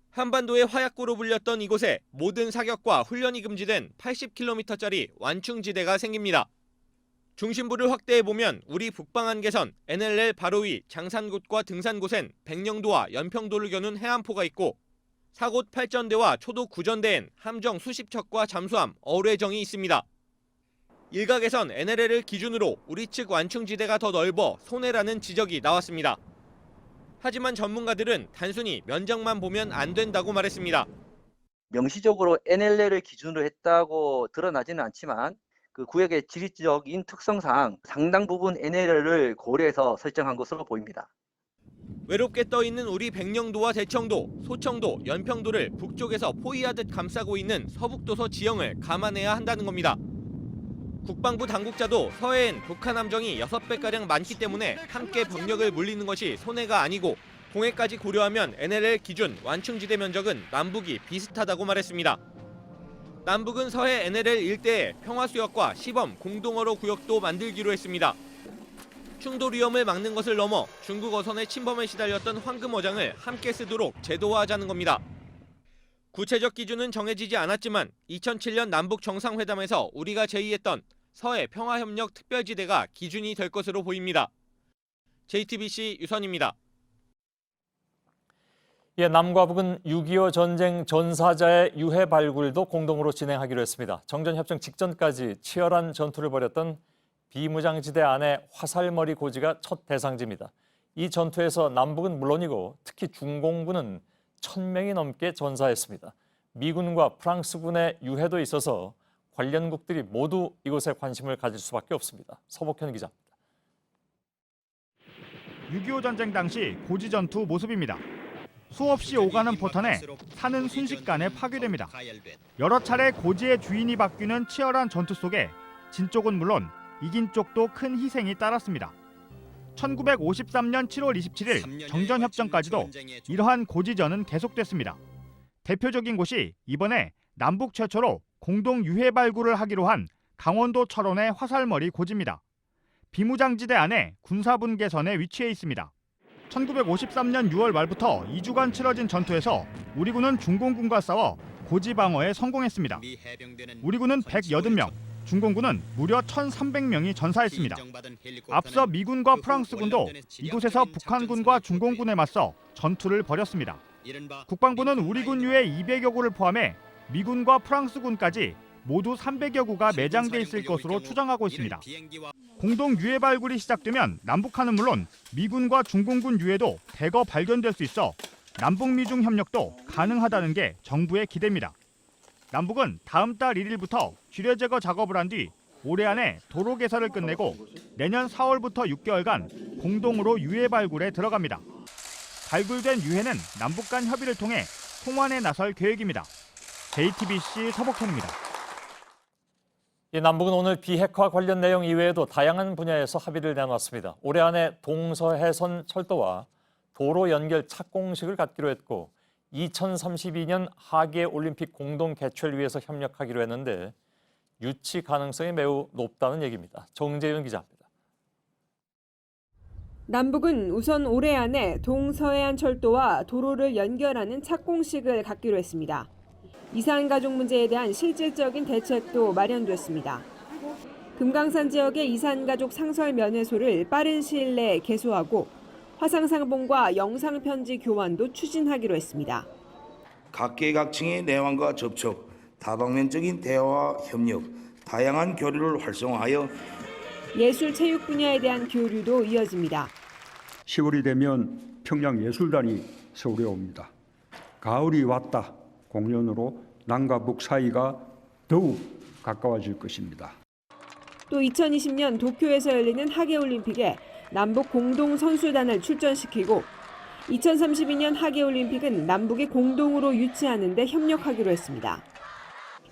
한반도의 화약고로 불렸던 이곳에 모든 사격과 훈련이 금지된 80km짜리 완충지대가 생깁니다. 중심부를 확대해보면 우리 북방 한계선 NLL 바로 위 장산곳과 등산곳엔 백령도와 연평도를 겨눈 해안포가 있고 사곳 8전대와 초도 9전대엔 함정 수십 척과 잠수함, 어뢰정이 있습니다. 일각에선 NLL을 기준으로 우리 측 완충지대가 더 넓어 손해라는 지적이 나왔습니다. 하지만 전문가들은 단순히 면적만 보면 안 된다고 말했습니다. 명시적으로 NLL을 기준으로 했다고 드러나지는 않지만 그 구역의 지리적인 특성상 상당 부분 NLL을 고려해서 설정한 것으로 보입니다. 외롭게 떠있는 우리 백령도와 대청도, 소청도, 연평도를 북쪽에서 포위하듯 감싸고 있는 서북도서 지형을 감안해야 한다는 겁니다. 국방부 당국자도 서해엔 북한 함정이 6배가량 많기 때문에 함께 병력을 물리는 것이 손해가 아니고 동해까지 고려하면 NLL 기준 완충지대 면적은 남북이 비슷하다고 말했습니다. 남북은 서해 NLL 일대에 평화수역과 시범 공동어로 구역도 만들기로 했습니다. 충돌 위험을 막는 것을 넘어 중국 어선의 침범에 시달렸던 황금어장을 함께 쓰도록 제도화하자는 겁니다. 구체적 기준은 정해지지 않았지만 2007년 남북 정상회담에서 우리가 제의했던 서해 평화협력 특별지대가 기준이 될 것으로 보입니다. JTBC 유선입니다. 남과 북은 6.25 전쟁 전사자의 유해 발굴도 공동으로 진행하기로 했습니다. 정전협정 직전까지 치열한 전투를 벌였던 비무장지대 안의 화살머리 고지가 첫 대상지입니다. 이 전투에서 남북은 물론이고 특히 중공군은 1,000명이 넘게 전사했습니다. 미군과 프랑스군의 유해도 있어서 관련국들이 모두 이곳에 관심을 가질 수밖에 없습니다. 서복현 기자입니다. 6.25 전쟁 당시 고지 전투 모습입니다. 수없이 오가는 포탄에 산은 순식간에 파괴됩니다. 여러 차례 고지의 주인이 바뀌는 치열한 전투 속에 진 쪽은 물론 이긴 쪽도 큰 희생이 따랐습니다. 1953년 7월 27일 정전협정까지도 이러한 고지전은 계속됐습니다. 대표적인 곳이 이번에 남북 최초로 공동 유해 발굴을 하기로 한 강원도 철원의 화살머리 고지입니다. 비무장지대 안에 군사분계선에 위치해 있습니다. 1953년 6월 말부터 2주간 치러진 전투에서 우리 군은 중공군과 싸워 고지 방어에 성공했습니다. 우리 군은 180명, 중공군은 무려 1,300명이 전사했습니다. 앞서 미군과 프랑스군도 이곳에서 북한군과 중공군에 맞서 전투를 벌였습니다. 국방부는 우리 군 유해 200여 구를 포함해 미군과 프랑스군까지 모두 300여 구가 매장돼 있을 것으로 추정하고 있습니다. 공동 유해 발굴이 시작되면 남북한은 물론 미군과 중공군 유해도 대거 발견될 수 있어 남북미중 협력도 가능하다는 게 정부의 기대입니다. 남북은 다음 달 1일부터 쥐뢰 제거 작업을 한 뒤 올해 안에 도로 개설을 끝내고 내년 4월부터 6개월간 공동으로 유해 발굴에 들어갑니다. 발굴된 유해는 남북 간 협의를 통해 송환에 나설 계획입니다. JTBC 서복현입니다. 남북은 오늘 비핵화 관련 내용 이외에도 다양한 분야에서 합의를 내놨습니다. 올해 안에 동서해선 철도와 도로 연결 착공식을 갖기로 했고 2032년 하계 올림픽 공동 개최를 위해서 협력하기로 했는데 유치 가능성이 매우 높다는 얘기입니다. 정재윤 기자입니다. 남북은 우선 올해 안에 동서해안 철도와 도로를 연결하는 착공식을 갖기로 했습니다. 이산가족 문제에 대한 실질적인 대책도 마련됐습니다. 금강산 지역의 이산가족 상설 면회소를 빠른 시일 내에 개소하고 화상상봉과 영상편지 교환도 추진하기로 했습니다. 각계각층의 내왕과 접촉, 다방면적인 대화와 협력, 다양한 교류를 활성화하여 예술 체육 분야에 대한 교류도 이어집니다. 10월이 되면 평양예술단이 서울에 옵니다. 가을이 왔다 공연으로 남과 북 사이가 더욱 가까워질 것입니다. 또 2020년 도쿄에서 열리는 하계올림픽에 남북 공동 선수단을 출전시키고 2032년 하계올림픽은 남북이 공동으로 유치하는 데 협력하기로 했습니다.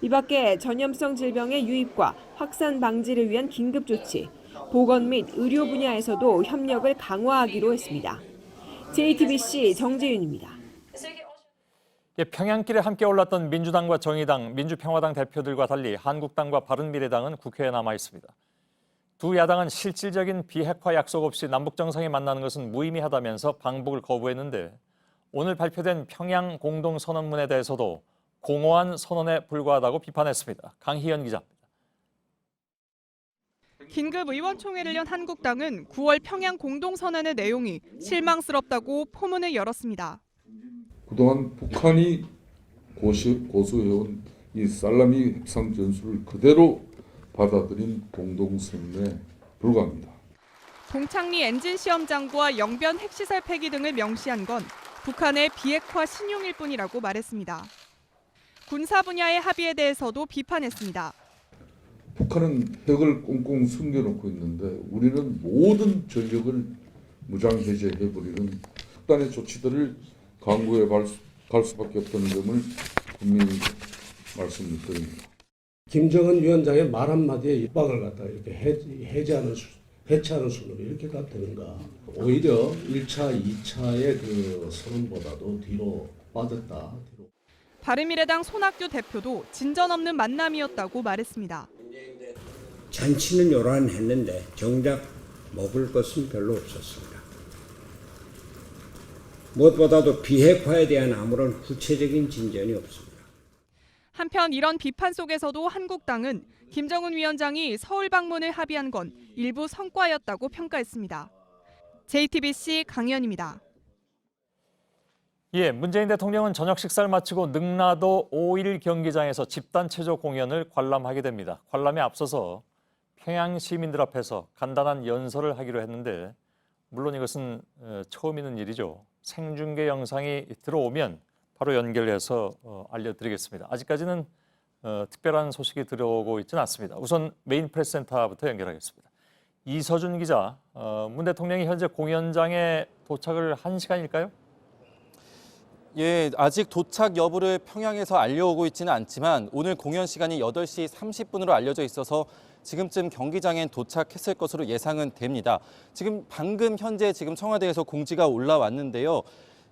이 밖에 전염성 질병의 유입과 확산 방지를 위한 긴급 조치, 보건 및 의료 분야에서도 협력을 강화하기로 했습니다. JTBC 정재윤입니다. 평양길에 함께 올랐던 민주당과 정의당, 민주평화당 대표들과 달리 한국당과 바른미래당은 국회에 남아 있습니다. 두 야당은 실질적인 비핵화 약속 없이 남북 정상이 만나는 것은 무의미하다면서 방북을 거부했는데 오늘 발표된 평양 공동선언문에 대해서도 공허한 선언에 불과하다고 비판했습니다. 강희연 기자입니다. 긴급 의원총회를 연 한국당은 9월 평양 공동선언의 내용이 실망스럽다고 포문을 열었습니다. 그동안 북한이 고수해온 이 살라미 협상 전술을 그대로 받아들인 공동성명에 불과합니다. 동창리 엔진 시험장과 영변 핵시설 폐기 등을 명시한 건 북한의 비핵화 신용일 뿐이라고 말했습니다. 군사 분야의 합의에 대해서도 비판했습니다. 북한은 핵을 꽁꽁 숨겨놓고 있는데 우리는 모든 전력을 무장해제해버리는 극단의 조치들을 강구해 갈 수밖에 없다는 점을 분명히 말씀드립니다. 김정은 위원장의 말 한마디에 입박을 갖다 이렇게 해체하는 순으로 이렇게 갔다는가. 오히려 1차, 2차의 그 선언보다도 뒤로 빠졌다. 바른미래당 손학규 대표도 진전 없는 만남이었다고 말했습니다. 잔치는 요란했는데 정작 먹을 것은 별로 없었습니다. 무엇보다도 비핵화에 대한 아무런 구체적인 진전이 없습니다. 한편 이런 비판 속에서도 한국당은 김정은 위원장이 서울 방문을 합의한 건 일부 성과였다고 평가했습니다. JTBC 강희연입니다. 문재인 대통령은 저녁 식사를 마치고 능라도 5.1 경기장에서 집단 체조 공연을 관람하게 됩니다. 관람에 앞서서 평양 시민들 앞에서 간단한 연설을 하기로 했는데 물론 이것은 처음 있는 일이죠. 생중계 영상이 들어오면 바로 연결해서 알려드리겠습니다. 아직까지는 특별한 소식이 들어오고 있지는 않습니다. 우선 메인 프레스센터부터 연결하겠습니다. 이서준 기자, 문 대통령이 현재 공연장에 도착을 한 시간일까요? 예, 아직 도착 여부를 평양에서 알려오고 있지는 않지만 오늘 공연 시간이 8시 30분으로 알려져 있어서 지금쯤 경기장엔 도착했을 것으로 예상은 됩니다. 방금 현재 청와대에서 공지가 올라왔는데요.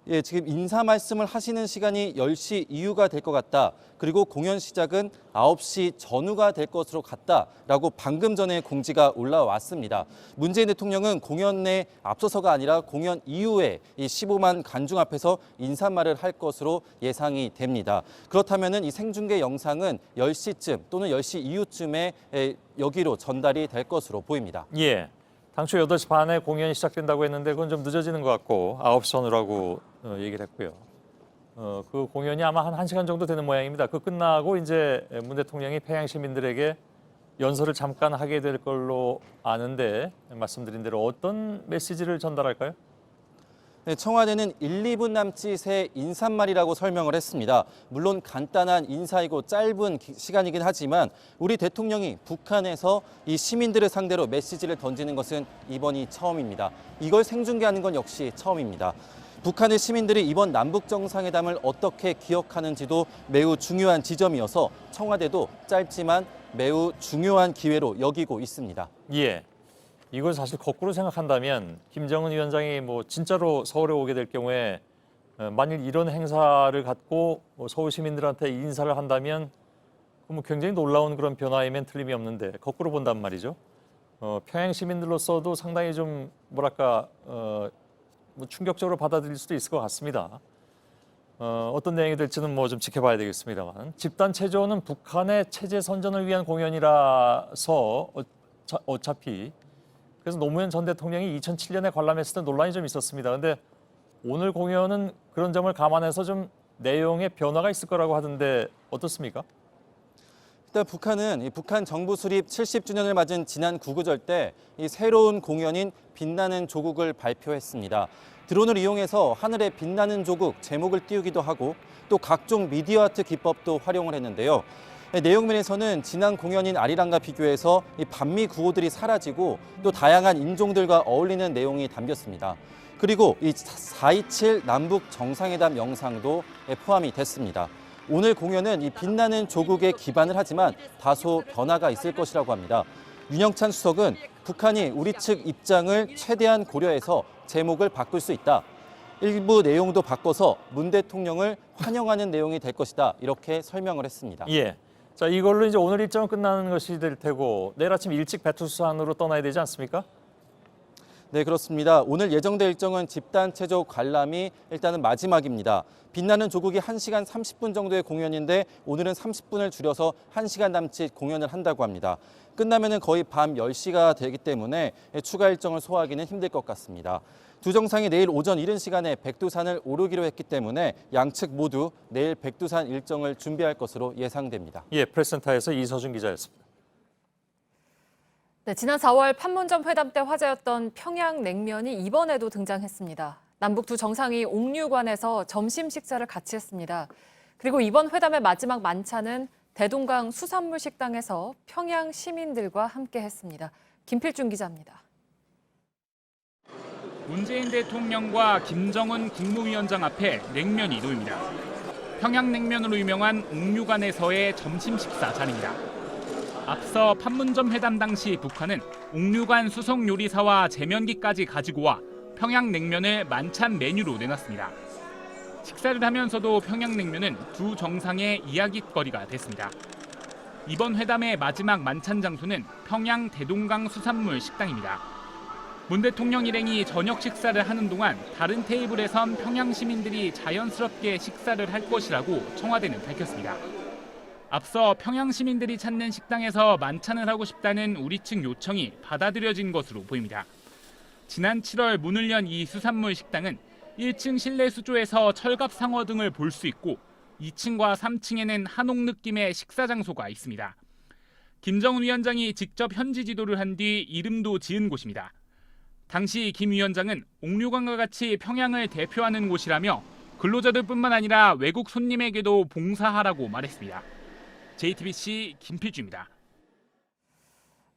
예, 지금 인사 말씀을 하시는 시간이 10시 이후가 될 것 같다. 그리고 공연 시작은 9시 전후가 될 것으로 같다라고 방금 전에 공지가 올라왔습니다. 문재인 대통령은 공연에 앞서서가 아니라 공연 이후에 이 15만 관중 앞에서 인사말을 할 것으로 예상이 됩니다. 그렇다면 이 생중계 영상은 10시쯤 또는 10시 이후쯤에 여기로 전달이 될 것으로 보입니다. 예. 당초 8시 반에 공연이 시작된다고 했는데 그건 좀 늦어지는 것 같고 9시 전후라고 얘기를 했고요. 그 공연이 아마 한 1시간 정도 되는 모양입니다. 그 끝나고 이제 문 대통령이 평양 시민들에게 연설을 잠깐 하게 될 걸로 아는데 말씀드린 대로 어떤 메시지를 전달할까요? 네, 청와대는 1, 2분 남짓의 인사말이라고 설명을 했습니다. 물론 간단한 인사이고 짧은 시간이긴 하지만 우리 대통령이 북한에서 이 시민들을 상대로 메시지를 던지는 것은 이번이 처음입니다. 이걸 생중계하는 건 역시 처음입니다. 북한의 시민들이 이번 남북 정상회담을 어떻게 기억하는지도 매우 중요한 지점이어서 청와대도 짧지만 매우 중요한 기회로 여기고 있습니다. 예. 이걸 사실 거꾸로 생각한다면 김정은 위원장이 진짜로 서울에 오게 될 경우에 만일 이런 행사를 갖고 서울 시민들한테 인사를 한다면 굉장히 놀라운 그런 변화이면 틀림이 없는데 거꾸로 본단 말이죠. 평양 시민들로서도 상당히 좀 충격적으로 받아들일 수도 있을 것 같습니다. 어떤 내용이 될지는 좀 지켜봐야 되겠습니다만 집단 체조는 북한의 체제 선전을 위한 공연이라서 어차피 그래서 노무현 전 대통령이 2007년에 관람했을 때 논란이 좀 있었습니다. 그런데 오늘 공연은 그런 점을 감안해서 좀 내용의 변화가 있을 거라고 하던데 어떻습니까? 일단 북한은 북한 정부 수립 70주년을 맞은 지난 구구절 때 이 새로운 공연인 빛나는 조국을 발표했습니다. 드론을 이용해서 하늘에 빛나는 조국 제목을 띄우기도 하고 또 각종 미디어 아트 기법도 활용을 했는데요. 내용면에서는 지난 공연인 아리랑과 비교해서 이 반미 구호들이 사라지고 또 다양한 인종들과 어울리는 내용이 담겼습니다. 그리고 이 4.27 남북 정상회담 영상도 포함이 됐습니다. 오늘 공연은 이 빛나는 조국에 기반을 하지만 다소 변화가 있을 것이라고 합니다. 윤영찬 수석은 북한이 우리 측 입장을 최대한 고려해서 제목을 바꿀 수 있다. 일부 내용도 바꿔서 문 대통령을 환영하는 내용이 될 것이다. 이렇게 설명을 했습니다. 예. 자, 이걸로 이제 오늘 일정은 끝나는 것이 될 테고 내일 아침 일찍 배투수산으로 떠나야 되지 않습니까? 네, 그렇습니다. 오늘 예정된 일정은 집단 체조 관람이 일단은 마지막입니다. 빛나는 조국이 1시간 30분 정도의 공연인데 오늘은 30분을 줄여서 1시간 남짓 공연을 한다고 합니다. 끝나면은 거의 밤 10시가 되기 때문에 추가 일정을 소화하기는 힘들 것 같습니다. 두 정상이 내일 오전 이른 시간에 백두산을 오르기로 했기 때문에 양측 모두 내일 백두산 일정을 준비할 것으로 예상됩니다. 예, 프레스센터에서 이서준 기자였습니다. 네, 지난 4월 판문점 회담 때 화제였던 평양냉면이 이번에도 등장했습니다. 남북 두 정상이 옥류관에서 점심 식사를 같이 했습니다. 그리고 이번 회담의 마지막 만찬은 대동강 수산물 식당에서 평양 시민들과 함께 했습니다. 김필중 기자입니다. 문재인 대통령과 김정은 국무위원장 앞에 냉면이 놓입니다. 평양냉면으로 유명한 옥류관에서의 점심 식사 자리입니다. 앞서 판문점 회담 당시 북한은 옥류관 수석 요리사와 제면기까지 가지고 와 평양냉면을 만찬 메뉴로 내놨습니다. 식사를 하면서도 평양냉면은 두 정상의 이야깃거리가 됐습니다. 이번 회담의 마지막 만찬 장소는 평양 대동강 수산물 식당입니다. 문 대통령 일행이 저녁 식사를 하는 동안 다른 테이블에선 평양 시민들이 자연스럽게 식사를 할 것이라고 청와대는 밝혔습니다. 앞서 평양 시민들이 찾는 식당에서 만찬을 하고 싶다는 우리 측 요청이 받아들여진 것으로 보입니다. 지난 7월 문을 연 이 수산물 식당은 1층 실내 수조에서 철갑 상어 등을 볼 수 있고 2층과 3층에는 한옥 느낌의 식사 장소가 있습니다. 김정은 위원장이 직접 현지 지도를 한 뒤 이름도 지은 곳입니다. 당시 김 위원장은 옥류관과 같이 평양을 대표하는 곳이라며 근로자들뿐만 아니라 외국 손님에게도 봉사하라고 말했습니다. JTBC 김필주입니다.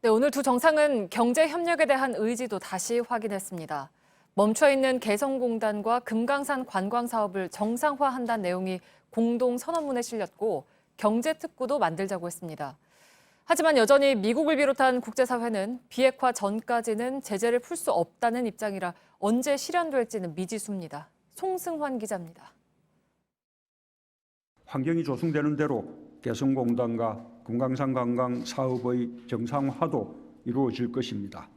네, 오늘 두 정상은 경제 협력에 대한 의지도 다시 확인했습니다. 멈춰있는 개성공단과 금강산 관광 사업을 정상화한다는 내용이 공동 선언문에 실렸고 경제특구도 만들자고 했습니다. 하지만 여전히 미국을 비롯한 국제사회는 비핵화 전까지는 제재를 풀 수 없다는 입장이라 언제 실현될지는 미지수입니다. 송승환 기자입니다. 환경이 조성되는 대로 개성공단과 금강산 관광 사업의 정상화도 이루어질 것입니다.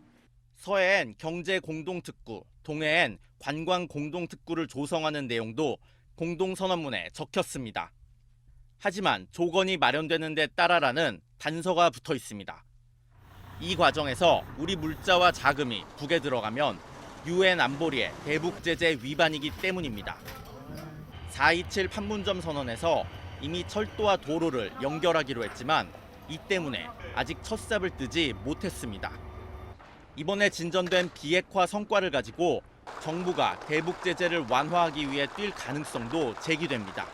서해엔 경제공동특구, 동해엔 관광공동특구를 조성하는 내용도 공동선언문에 적혔습니다. 하지만 조건이 마련되는 데 따라라는 단서가 붙어 있습니다. 이 과정에서 우리 물자와 자금이 북에 들어가면 UN 안보리의 대북 제재 위반이기 때문입니다. 4.27 판문점 선언에서 이미 철도와 도로를 연결하기로 했지만 이 때문에 아직 첫삽을 뜨지 못했습니다. 이번에 진전된 비핵화 성과를 가지고 정부가 대북 제재를 완화하기 위해 뛸 가능성도 제기됩니다.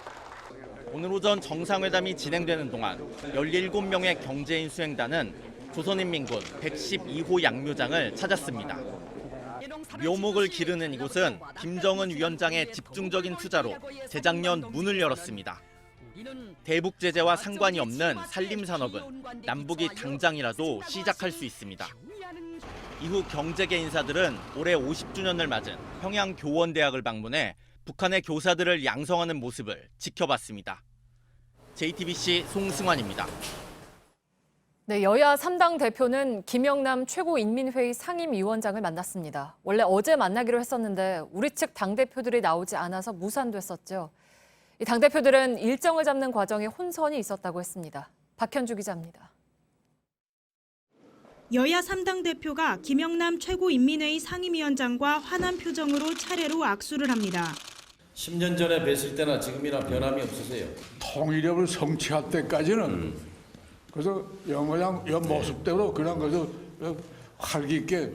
오늘 오전 정상회담이 진행되는 동안 17명의 경제인 수행단은 조선인민군 112호 양묘장을 찾았습니다. 묘목을 기르는 이곳은 김정은 위원장의 집중적인 투자로 재작년 문을 열었습니다. 대북 제재와 상관이 없는 산림산업은 남북이 당장이라도 시작할 수 있습니다. 이후 경제계 인사들은 올해 50주년을 맞은 평양교원대학을 방문해 북한의 교사들을 양성하는 모습을 지켜봤습니다. JTBC 송승환입니다. 네, 여야 3당 대표는 김영남 최고인민회의 상임위원장을 만났습니다. 원래 어제 만나기로 했었는데 우리 측 당대표들이 나오지 않아서 무산됐었죠. 이 당대표들은 일정을 잡는 과정에 혼선이 있었다고 했습니다. 박현주 기자입니다. 여야 3당 대표가 김영남 최고인민회의 상임위원장과 환한 표정으로 차례로 악수를 합니다. 10년 전에 뵀을 때나 지금이나 변함이 없으세요? 통일협을 성취할 때까지는 그래서 연 모습대로 그냥 그래서 활기 있게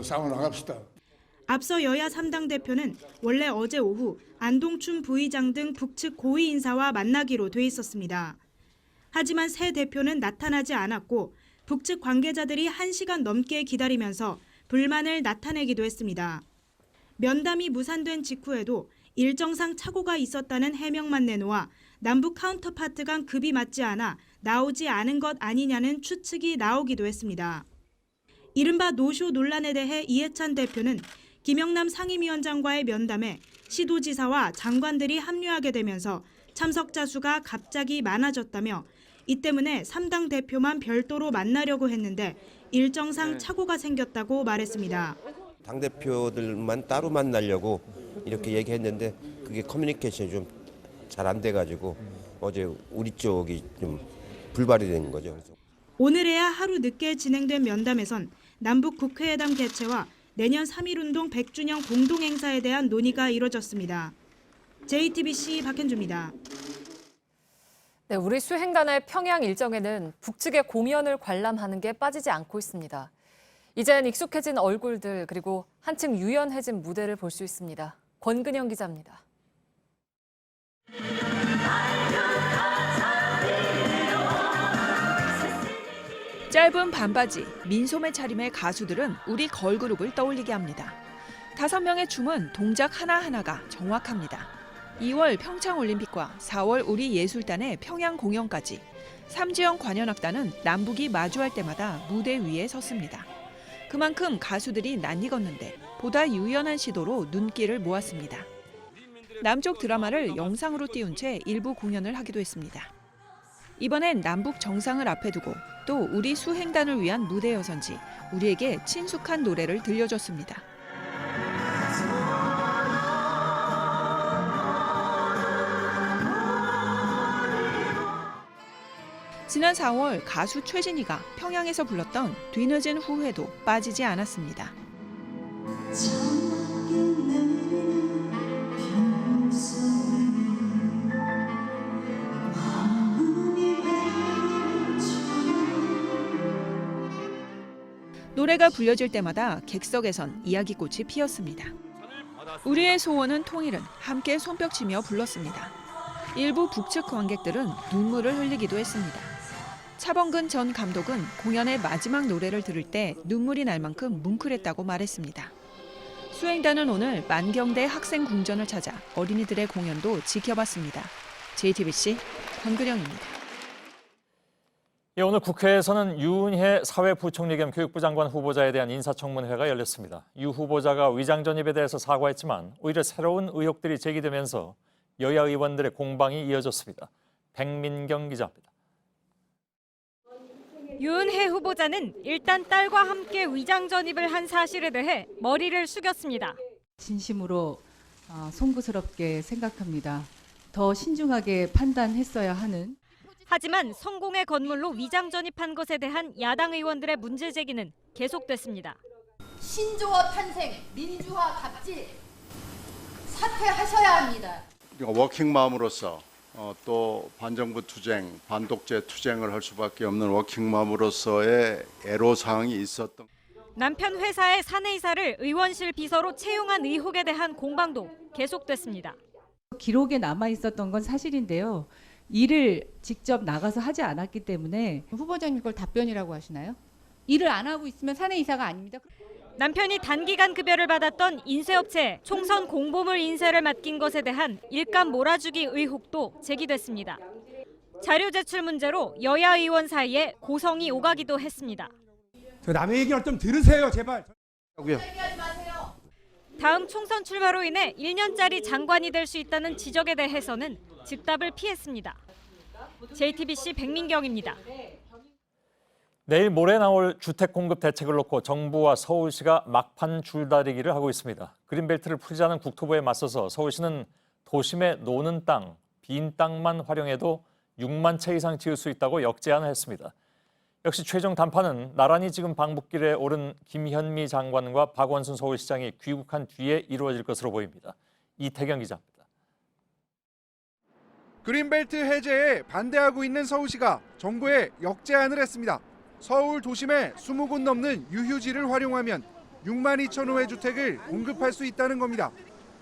싸워 나갑시다. 앞서 여야 3당 대표는 원래 어제 오후 안동춘 부의장 등 북측 고위 인사와 만나기로 돼 있었습니다. 하지만 새 대표는 나타나지 않았고 북측 관계자들이 1시간 넘게 기다리면서 불만을 나타내기도 했습니다. 면담이 무산된 직후에도 일정상 착오가 있었다는 해명만 내놓아 남북 카운터파트 간 급이 맞지 않아 나오지 않은 것 아니냐는 추측이 나오기도 했습니다. 이른바 노쇼 논란에 대해 이해찬 대표는 김영남 상임위원장과의 면담에 시도지사와 장관들이 합류하게 되면서 참석자 수가 갑자기 많아졌다며 이 때문에 3당 대표만 별도로 만나려고 했는데 일정상 착오가 생겼다고 말했습니다. 당대표들만 따로 만나려고 이렇게 얘기했는데 그게 커뮤니케이션이 좀 잘 안 돼가지고 어제 우리 쪽이 좀 불발이 된 거죠. 그래서. 오늘에야 하루 늦게 진행된 면담에선 남북 국회회담 개최와 내년 3.1운동 100주년 공동행사에 대한 논의가 이뤄졌습니다. JTBC 박현주입니다. 네, 우리 수행단의 평양 일정에는 북측의 공연을 관람하는 게 빠지지 않고 있습니다. 이젠 익숙해진 얼굴들 그리고 한층 유연해진 무대를 볼 수 있습니다. 권근영 기자입니다. 짧은 반바지, 민소매 차림의 가수들은 우리 걸그룹을 떠올리게 합니다. 5명의 춤은 동작 하나하나가 정확합니다. 2월 평창올림픽과 4월 우리 예술단의 평양 공연까지 삼지연 관현악단은 남북이 마주할 때마다 무대 위에 섰습니다. 그만큼 가수들이 낯익었는데 보다 유연한 시도로 눈길을 모았습니다. 남쪽 드라마를 영상으로 띄운 채 일부 공연을 하기도 했습니다. 이번엔 남북 정상을 앞에 두고 또 우리 수행단을 위한 무대여서인지 우리에게 친숙한 노래를 들려줬습니다. 지난 4월 가수 최진희가 평양에서 불렀던 뒤늦은 후회도 빠지지 않았습니다. 노래가 불려질 때마다 객석에선 이야기꽃이 피었습니다. 우리의 소원은 통일은 함께 손뼉치며 불렀습니다. 일부 북측 관객들은 눈물을 흘리기도 했습니다. 차범근 전 감독은 공연의 마지막 노래를 들을 때 눈물이 날 만큼 뭉클했다고 말했습니다. 수행단은 오늘 만경대 학생 궁전을 찾아 어린이들의 공연도 지켜봤습니다. JTBC 권근영입니다. 예, 오늘 국회에서는 유은혜 사회부총리 겸 교육부 장관 후보자에 대한 인사청문회가 열렸습니다. 유 후보자가 위장 전입에 대해서 사과했지만 오히려 새로운 의혹들이 제기되면서 여야 의원들의 공방이 이어졌습니다. 백민경 기자입니다. 유은혜 후보자는 일단 딸과 함께 위장 전입을 한 사실에 대해 머리를 숙였습니다. 진심으로 송구스럽게 생각합니다. 더 신중하게 판단했어야 하는. 하지만 성공의 건물로 위장 전입한 것에 대한 야당 의원들의 문제 제기는 계속됐습니다. 신조어 탄생, 민주화 갑질 사퇴하셔야 합니다. 워킹맘으로서 또 반정부 투쟁, 반독재 투쟁을 할 수밖에 없는 워킹맘으로서의 애로사항이 있었던. 남편 회사의 사내이사를 의원실 비서로 채용한 의혹에 대한 공방도 계속됐습니다. 기록에 남아 있었던 건 사실인데요. 일을 직접 나가서 하지 않았기 때문에 후보자님 그걸 답변이라고 하시나요? 일을 안 하고 있으면 사내이사가 아닙니다. 남편이 단기간 급여를 받았던 인쇄업체 총선 공보물 인쇄를 맡긴 것에 대한 일감 몰아주기 의혹도 제기됐습니다. 자료 제출 문제로 여야 의원 사이에 고성이 오가기도 했습니다. 남의 얘기를 좀 들으세요, 제발. 다음 총선 출마로 인해 1년짜리 장관이 될 수 있다는 지적에 대해서는 즉답을 피했습니다. JTBC 백민경입니다. 내일 모레 나올 주택 공급 대책을 놓고 정부와 서울시가 막판 줄다리기를 하고 있습니다. 그린벨트를 풀자는 국토부에 맞서서 서울시는 도심에 노는 땅, 빈 땅만 활용해도 6만 채 이상 지을 수 있다고 역제안을 했습니다. 역시 최종談判은 나란히 지금 방북길에 오른 김현미 장관과 박원순 서울시장이 귀국한 뒤에 이루어질 것으로 보입니다. 이태경 기자입니다. 그린벨트 해제에 반대하고 있는 서울시가 정부에 역제안을 했습니다. 서울 도심에 20곳 넘는 유휴지를 활용하면 6만 2천 호의 주택을 공급할 수 있다는 겁니다.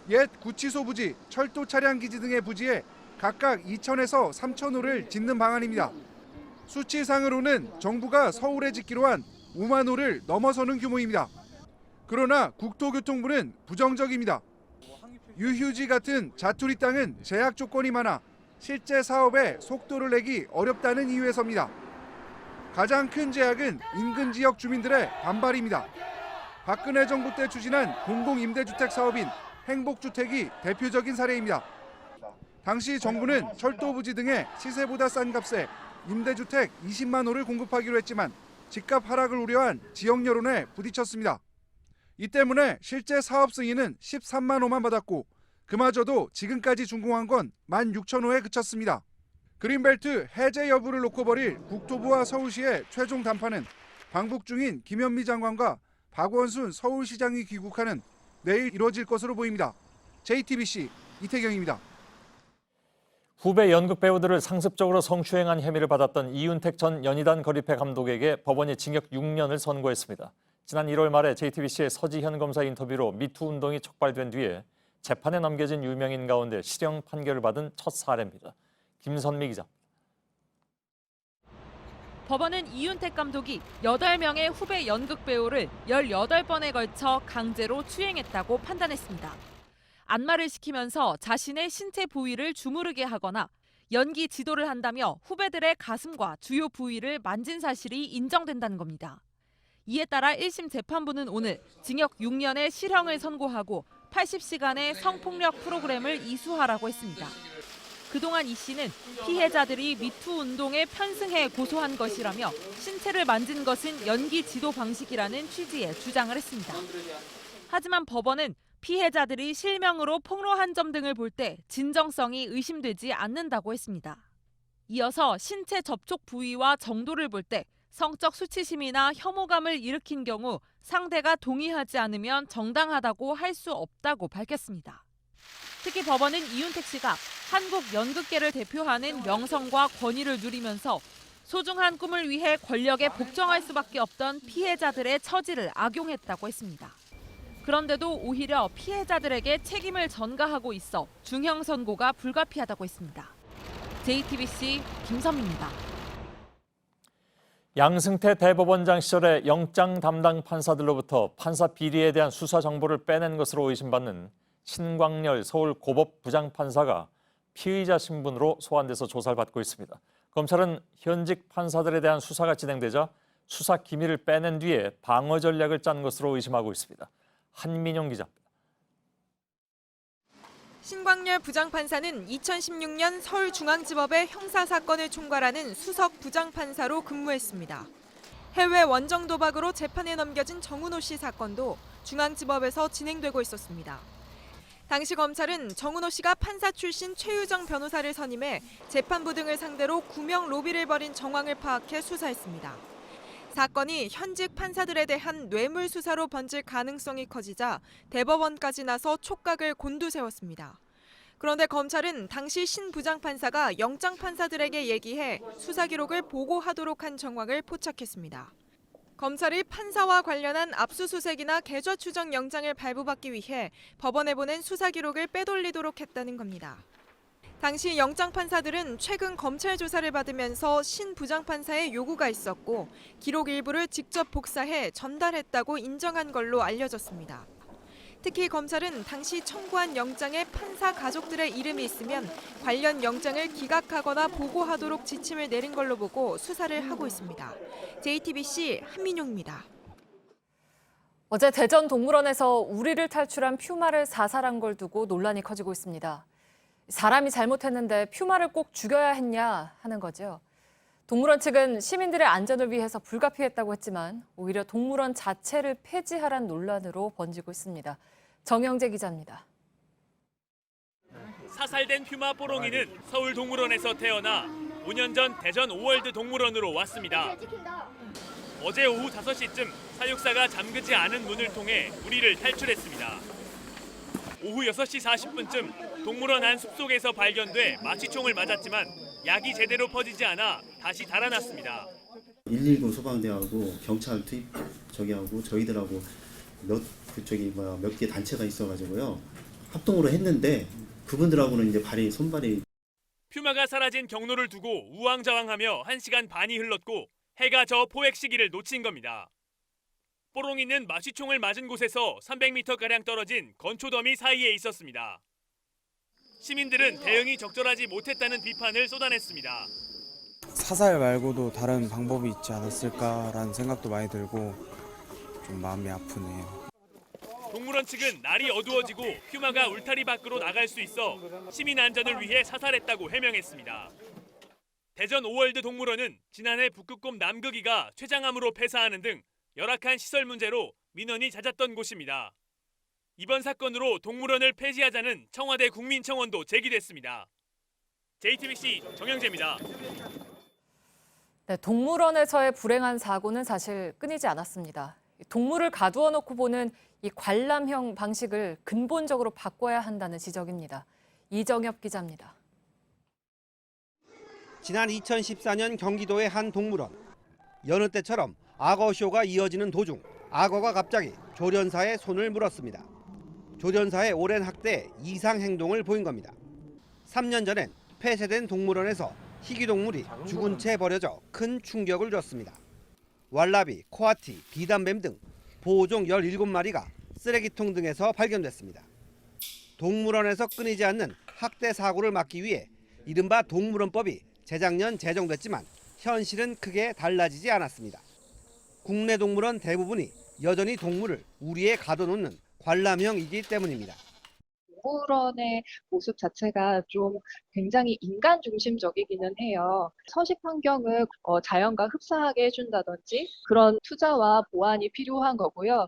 옛 구치소 부지, 철도 차량 기지 등의 부지에 각각 2천에서 3천 호를 짓는 방안입니다. 수치상으로는 정부가 서울에 짓기로 한 5만 호를 넘어서는 규모입니다. 그러나 국토교통부는 부정적입니다. 유휴지 같은 자투리 땅은 제약 조건이 많아 실제 사업에 속도를 내기 어렵다는 이유에서입니다. 가장 큰 제약은 인근 지역 주민들의 반발입니다. 박근혜 정부 때 추진한 공공임대주택 사업인 행복주택이 대표적인 사례입니다. 당시 정부는 철도 부지 등의 시세보다 싼 값에 임대주택 20만 호를 공급하기로 했지만 집값 하락을 우려한 지역 여론에 부딪혔습니다. 이 때문에 실제 사업 승인은 13만 호만 받았고 그마저도 지금까지 준공한 건 16,000호에 그쳤습니다. 그린벨트 해제 여부를 놓고 벌일 국토부와 서울시의 최종 담판은 방북 중인 김현미 장관과 박원순 서울시장이 귀국하는 내일 이뤄질 것으로 보입니다. JTBC 이태경입니다. 후배 연극 배우들을 상습적으로 성추행한 혐의를 받았던 이윤택 전 연희단 거리패 감독에게 법원이 징역 6년을 선고했습니다. 지난 1월 말에 JTBC의 서지현 검사 인터뷰로 미투 운동이 촉발된 뒤에 재판에 넘겨진 유명인 가운데 실형 판결을 받은 첫 사례입니다. 김선미 기자. 법원은 이윤택 감독이 8명의 후배 연극 배우를 18번에 걸쳐 강제로 추행했다고 판단했습니다. 안마를 시키면서 자신의 신체 부위를 주무르게 하거나 연기 지도를 한다며 후배들의 가슴과 주요 부위를 만진 사실이 인정된다는 겁니다. 이에 따라 1심 재판부는 오늘 징역 6년의 실형을 선고하고 80시간의 성폭력 프로그램을 이수하라고 했습니다. 그동안 이 씨는 피해자들이 미투 운동에 편승해 고소한 것이라며 신체를 만진 것은 연기 지도 방식이라는 취지의 주장을 했습니다. 하지만 법원은 피해자들이 실명으로 폭로한 점 등을 볼 때 진정성이 의심되지 않는다고 했습니다. 이어서 신체 접촉 부위와 정도를 볼 때 성적 수치심이나 혐오감을 일으킨 경우 상대가 동의하지 않으면 정당하다고 할 수 없다고 밝혔습니다. 특히 법원은 이윤택 씨가 한국 연극계를 대표하는 명성과 권위를 누리면서 소중한 꿈을 위해 권력에 복종할 수밖에 없던 피해자들의 처지를 악용했다고 했습니다. 그런데도 오히려 피해자들에게 책임을 전가하고 있어 중형 선고가 불가피하다고 했습니다. JTBC 김선미입니다. 양승태 대법원장 시절에 영장 담당 판사들로부터 판사 비리에 대한 수사 정보를 빼낸 것으로 의심받는 신광열 서울고법 부장판사가 피의자 신분으로 소환돼서 조사를 받고 있습니다. 검찰은 현직 판사들에 대한 수사가 진행되자 수사 기밀을 빼낸 뒤에 방어 전략을 짠 것으로 의심하고 있습니다. 한민영 기자입니다. 신광열 부장판사는 2016년 서울중앙지법의 형사사건을 총괄하는 수석 부장판사로 근무했습니다. 해외 원정 도박으로 재판에 넘겨진 정은호 씨 사건도 중앙지법에서 진행되고 있었습니다. 당시 검찰은 정은호 씨가 판사 출신 최유정 변호사를 선임해 재판부 등을 상대로 구명 로비를 벌인 정황을 파악해 수사했습니다. 사건이 현직 판사들에 대한 뇌물 수사로 번질 가능성이 커지자 대법원까지 나서 촉각을 곤두세웠습니다. 그런데 검찰은 당시 신 부장판사가 영장 판사들에게 얘기해 수사 기록을 보고하도록 한 정황을 포착했습니다. 검찰이 판사와 관련한 압수수색이나 계좌 추적 영장을 발부받기 위해 법원에 보낸 수사 기록을 빼돌리도록 했다는 겁니다. 당시 영장 판사들은 최근 검찰 조사를 받으면서 신 부장판사의 요구가 있었고 기록 일부를 직접 복사해 전달했다고 인정한 걸로 알려졌습니다. 특히 검찰은 당시 청구한 영장에 판사 가족들의 이름이 있으면 관련 영장을 기각하거나 보고하도록 지침을 내린 걸로 보고 수사를 하고 있습니다. JTBC 한민용입니다. 어제 대전 동물원에서 우리를 탈출한 퓨마를 사살한 걸 두고 논란이 커지고 있습니다. 사람이 잘못했는데 퓨마를 꼭 죽여야 했냐 하는 거죠. 동물원 측은 시민들의 안전을 위해서 불가피했다고 했지만 오히려 동물원 자체를 폐지하란 논란으로 번지고 있습니다. 정영재 기자입니다. 사살된 퓨마 뽀롱이는 서울동물원에서 태어나 5년 전 대전 오월드 동물원으로 왔습니다. 어제 오후 5시쯤 사육사가 잠그지 않은 문을 통해 우리를 탈출했습니다. 오후 6시 40분쯤 동물원 안 숲속에서 발견돼 마취총을 맞았지만 약이 제대로 퍼지지 않아 다시 달아났습니다. 119 소방대하고 경찰 투입 하고 저희들하고 몇 개 단체가 있어가지고요 합동으로 했는데 그분들하고는 이제 손발이 퓨마가 사라진 경로를 두고 우왕좌왕하며 1시간 반이 흘렀고 해가 저 포획 시기를 놓친 겁니다. 뽀롱이는 마취총을 맞은 곳에서 300m가량 떨어진 건초더미 사이에 있었습니다. 시민들은 대응이 적절하지 못했다는 비판을 쏟아냈습니다. 사살 말고도 다른 방법이 있지 않았을까라는 생각도 많이 들고 좀 마음이 아프네요. 동물원 측은 날이 어두워지고 퓨마가 울타리 밖으로 나갈 수 있어 시민 안전을 위해 사살했다고 해명했습니다. 대전 오월드 동물원은 지난해 북극곰 남극이가 췌장암으로 폐사하는 등 열악한 시설 문제로 민원이 잦았던 곳입니다. 이번 사건으로 동물원을 폐지하자는 청와대 국민청원도 제기됐습니다. JTBC 정영재입니다. 네, 동물원에서의 불행한 사고는 사실 끊이지 않았습니다. 동물을 가두어 놓고 보는 이 관람형 방식을 근본적으로 바꿔야 한다는 지적입니다. 이정엽 기자입니다. 지난 2014년 경기도의 한 동물원. 여느 때처럼 악어쇼가 이어지는 도중 악어가 갑자기 조련사의 손을 물었습니다. 조련사의 오랜 학대에 이상 행동을 보인 겁니다. 3년 전엔 폐쇄된 동물원에서 희귀동물이 죽은 채 버려져 큰 충격을 줬습니다. 왈라비, 코아티, 비단뱀 등 보호종 17마리가 쓰레기통 등에서 발견됐습니다. 동물원에서 끊이지 않는 학대 사고를 막기 위해 이른바 동물원법이 재작년 제정됐지만 현실은 크게 달라지지 않았습니다. 국내 동물원 대부분이 여전히 동물을 우리에 가둬놓는 관람형이기 때문입니다. 동물원의 모습 자체가 좀 굉장히 인간 중심적이기는 해요. 서식 환경을 자연과 흡사하게 해준다든지 그런 투자와 보완이 필요한 거고요.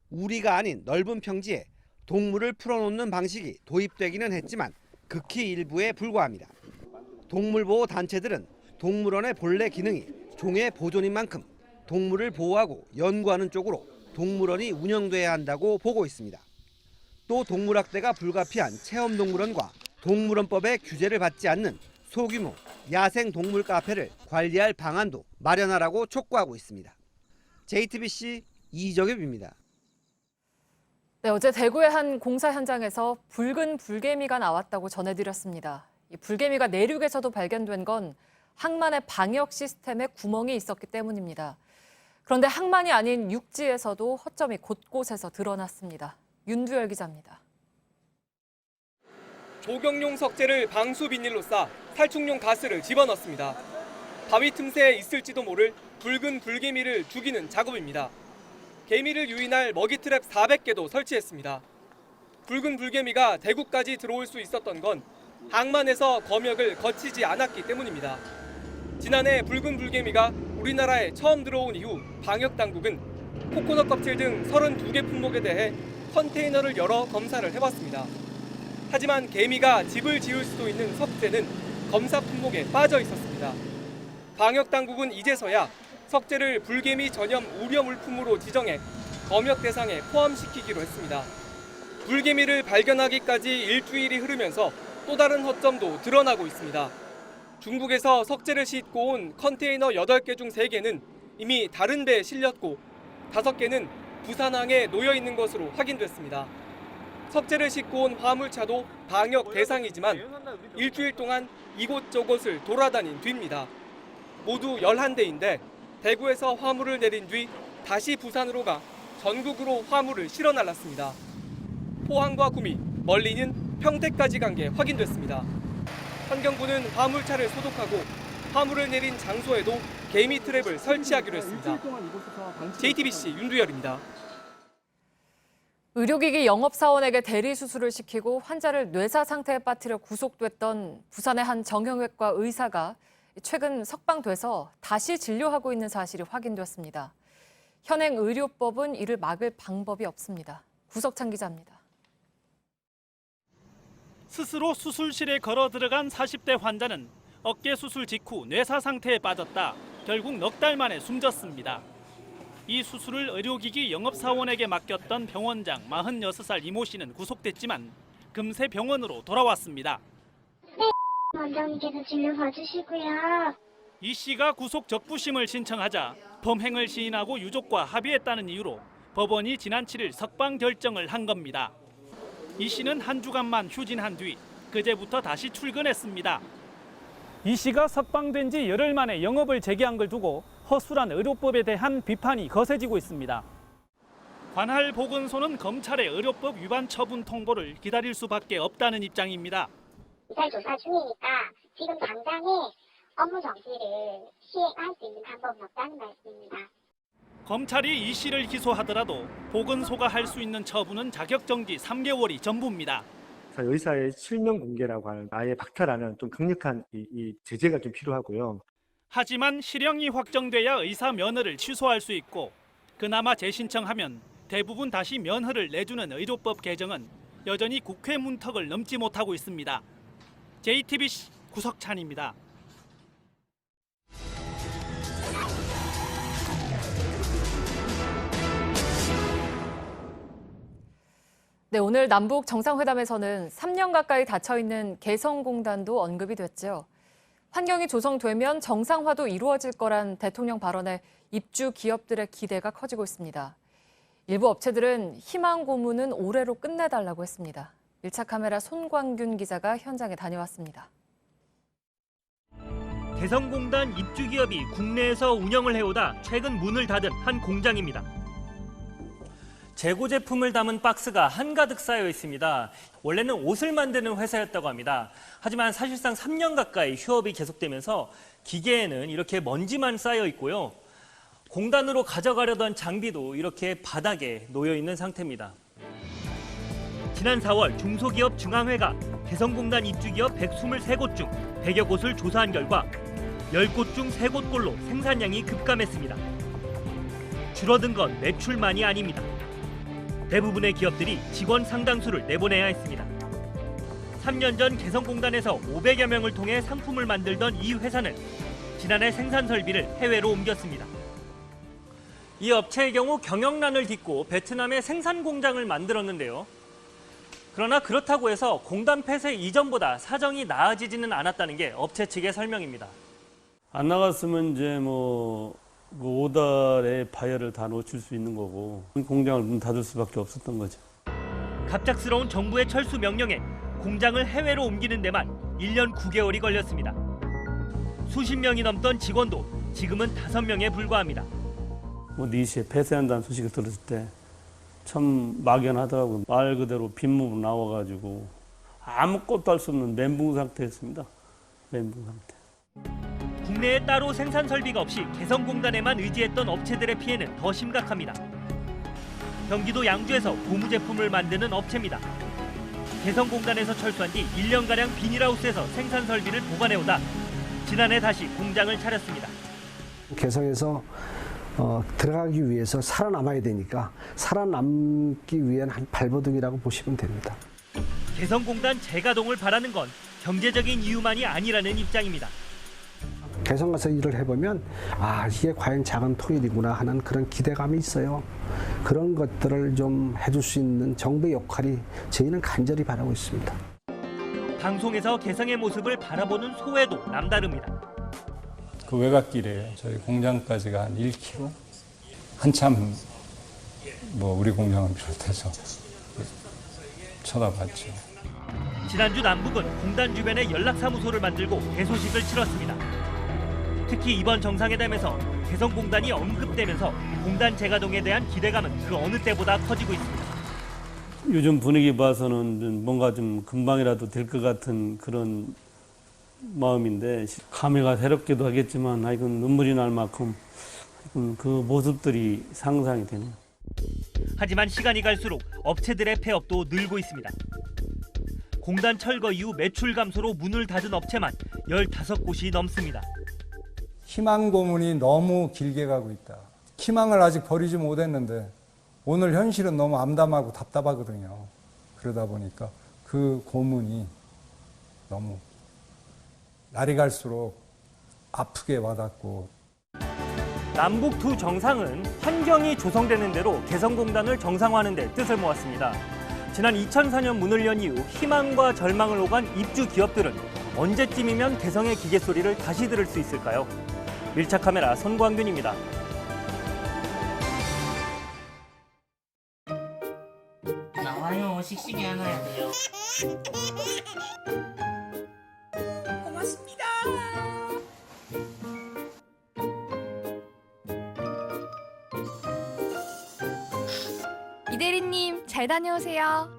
우리가 아닌 넓은 평지에 동물을 풀어놓는 방식이 도입되기는 했지만 극히 일부에 불과합니다. 동물보호 단체들은 동물원의 본래 기능이 종의 보존인 만큼 동물을 보호하고 연구하는 쪽으로 동물원이 운영돼야 한다고 보고 있습니다. 또 동물학대가 불가피한 체험동물원과 동물원법의 규제를 받지 않는 소규모 야생 동물 카페를 관리할 방안도 마련하라고 촉구하고 있습니다. JTBC 이정엽입니다. 네, 어제 대구의 한 공사 현장에서 붉은 불개미가 나왔다고 전해드렸습니다. 이 불개미가 내륙에서도 발견된 건 항만의 방역 시스템에 구멍이 있었기 때문입니다. 그런데 항만이 아닌 육지에서도 허점이 곳곳에서 드러났습니다. 윤두열 기자입니다. 조경용 석재를 방수 비닐로 싸 살충용 가스를 집어넣습니다. 바위 틈새에 있을지도 모를 붉은 불개미를 죽이는 작업입니다. 개미를 유인할 먹이 트랩 400개도 설치했습니다. 붉은 불개미가 대구까지 들어올 수 있었던 건 항만에서 검역을 거치지 않았기 때문입니다. 지난해 붉은 불개미가 우리나라에 처음 들어온 이후 방역당국은 코코넛 껍질 등 32개 품목에 대해 컨테이너를 열어 검사를 해봤습니다. 하지만 개미가 집을 지을 수도 있는 석재는 검사 품목에 빠져 있었습니다. 방역당국은 이제서야 석재를 불개미 전염 우려 물품으로 지정해 검역 대상에 포함시키기로 했습니다. 불개미를 발견하기까지 일주일이 흐르면서 또 다른 허점도 드러나고 있습니다. 중국에서 석재를 싣고 온 컨테이너 8개 중 3개는 이미 다른 배에 실렸고 5개는 부산항에 놓여 있는 것으로 확인됐습니다. 석재를 싣고 온 화물차도 방역 대상이지만 일주일 동안 이곳저곳을 돌아다닌 뒤입니다. 모두 11대인데 대구에서 화물을 내린 뒤 다시 부산으로 가 전국으로 화물을 실어 날랐습니다. 포항과 구미, 멀리는 평택까지 간 게 확인됐습니다. 환경부는 화물차를 소독하고 화물을 내린 장소에도 개미 트랩을 설치하기로 했습니다. JTBC 윤두열입니다. 의료기기 영업사원에게 대리수술을 시키고 환자를 뇌사 상태에 빠뜨려 구속됐던 부산의 한 정형외과 의사가 최근 석방돼서 다시 진료하고 있는 사실이 확인됐습니다. 현행 의료법은 이를 막을 방법이 없습니다. 구석찬 기자입니다. 스스로 수술실에 걸어 들어간 40대 환자는 어깨 수술 직후 뇌사 상태에 빠졌다 결국 넉 달 만에 숨졌습니다. 이 수술을 의료기기 영업사원에게 맡겼던 병원장 46살 이모 씨는 구속됐지만 금세 병원으로 돌아왔습니다. 네, 원장님께서 진료 봐주시고요. 이 씨가 구속 적부심을 신청하자 범행을 시인하고 유족과 합의했다는 이유로 법원이 지난 7일 석방 결정을 한 겁니다. 이 씨는 한 주간만 휴진한 뒤 그제부터 다시 출근했습니다. 이 씨가 석방된 지 열흘 만에 영업을 재개한 걸 두고 허술한 의료법에 대한 비판이 거세지고 있습니다. 관할 보건소는 검찰의 의료법 위반 처분 통보를 기다릴 수밖에 없다는 입장입니다. 이달 조사 중이니까 지금 당장에 업무 정지를 시행할 수 있는 방법은 없다는 말씀입니다. 검찰이 이 씨를 기소하더라도 보건소가 할 수 있는 처분은 자격정지 3개월이 전부입니다. 의사의 실명 공개라고 하는 아예 박탈하는 좀 강력한 이 제재가 좀 필요하고요. 하지만 실형이 확정돼야 의사 면허를 취소할 수 있고 그나마 재신청하면 대부분 다시 면허를 내주는 의료법 개정은 여전히 국회 문턱을 넘지 못하고 있습니다. JTBC 구석찬입니다. 네, 오늘 남북 정상회담에서는 3년 가까이 닫혀있는 개성공단도 언급이 됐죠. 환경이 조성되면 정상화도 이루어질 거란 대통령 발언에 입주 기업들의 기대가 커지고 있습니다. 일부 업체들은 희망 고문은 올해로 끝내달라고 했습니다. 1차 카메라 손광균 기자가 현장에 다녀왔습니다. 개성공단 입주 기업이 국내에서 운영을 해오다 최근 문을 닫은 한 공장입니다. 재고 제품을 담은 박스가 한가득 쌓여 있습니다. 원래는 옷을 만드는 회사였다고 합니다. 하지만 사실상 3년 가까이 휴업이 계속되면서 기계에는 이렇게 먼지만 쌓여 있고요. 공단으로 가져가려던 장비도 이렇게 바닥에 놓여 있는 상태입니다. 지난 4월 중소기업 중앙회가 개성공단 입주기업 123곳 중 100여 곳을 조사한 결과 10곳 중 3곳꼴로 생산량이 급감했습니다. 줄어든 건 매출만이 아닙니다. 대부분의 기업들이 직원 상당수를 내보내야 했습니다. 3년 전 개성공단에서 500여 명을 통해 상품을 만들던 이 회사는 지난해 생산 설비를 해외로 옮겼습니다. 이 업체의 경우 경영난을 딛고 베트남에 생산 공장을 만들었는데요. 그러나 그렇다고 해서 공단 폐쇄 이전보다 사정이 나아지지는 않았다는 게 업체 측의 설명입니다. 안 나갔으면 이제 뭐 5달에 바이어를 다 놓칠 수 있는 거고 공장을 문 닫을 수밖에 없었던 거죠. 갑작스러운 정부의 철수 명령에 공장을 해외로 옮기는 데만 1년 9개월이 걸렸습니다. 수십 명이 넘던 직원도 지금은 5명에 불과합니다. 뭐 4시에 폐쇄한다는 소식을 들었을 때 참 막연하더라고요. 말 그대로 빈몸으로 나와가지고 아무것도 할 수 없는 멘붕 상태였습니다. 멘붕 상태. 국내에 따로 생산 설비가 없이 개성공단에만 의지했던 업체들의 피해는 더 심각합니다. 경기도 양주에서 고무 제품을 만드는 업체입니다. 개성공단에서 철수한 뒤 1년가량 비닐하우스에서 생산 설비를 보관해오다 지난해 다시 공장을 차렸습니다. 개성에서 들어가기 위해서 살아남아야 되니까 살아남기 위한 한 발버둥이라고 보시면 됩니다. 개성공단 재가동을 바라는 건 경제적인 이유만이 아니라는 입장입니다. 개성 가서 일을 해보면 이게 과연 작은 통일이구나 하는 그런 기대감이 있어요. 그런 것들을 좀 해줄 수 있는 정부의 역할이 저희는 간절히 바라고 있습니다. 방송에서 개성의 모습을 바라보는 소외도 남다릅니다. 그 외곽길이에요. 저희 공장까지가 한 1km. 한참 뭐 우리 공장을 비롯해서 쳐다봤죠. 지난주 남북은 공단 주변에 연락사무소를 만들고 개소식을 치렀습니다. 특히 이번 정상회담에서 개성공단이 언급되면서 공단 재가동에 대한 기대감은 그 어느 때보다 커지고 있습니다. 요즘 분위기 봐서는 뭔가 좀 금방이라도 될 것 같은 그런 마음인데 감회가 새롭기도 하겠지만 이건 눈물이 날 만큼 그 모습들이 상상이 되네요. 하지만 시간이 갈수록 업체들의 폐업도 늘고 있습니다. 공단 철거 이후 매출 감소로 문을 닫은 업체만 15곳이 넘습니다. 희망 고문이 너무 길게 가고 있다. 희망을 아직 버리지 못했는데 오늘 현실은 너무 암담하고 답답하거든요. 그러다 보니까 그 고문이 너무 날이 갈수록 아프게 와닿고. 남북 두 정상은 환경이 조성되는 대로 개성공단을 정상화하는 데 뜻을 모았습니다. 지난 2004년 문을 연 이후 희망과 절망을 오간 입주 기업들은 언제쯤이면 개성의 기계 소리를 다시 들을 수 있을까요? 밀착 카메라 손광균입니다. 나와요. 씩씩이 하나야 돼요. 고맙습니다. 이대리님 잘 다녀오세요.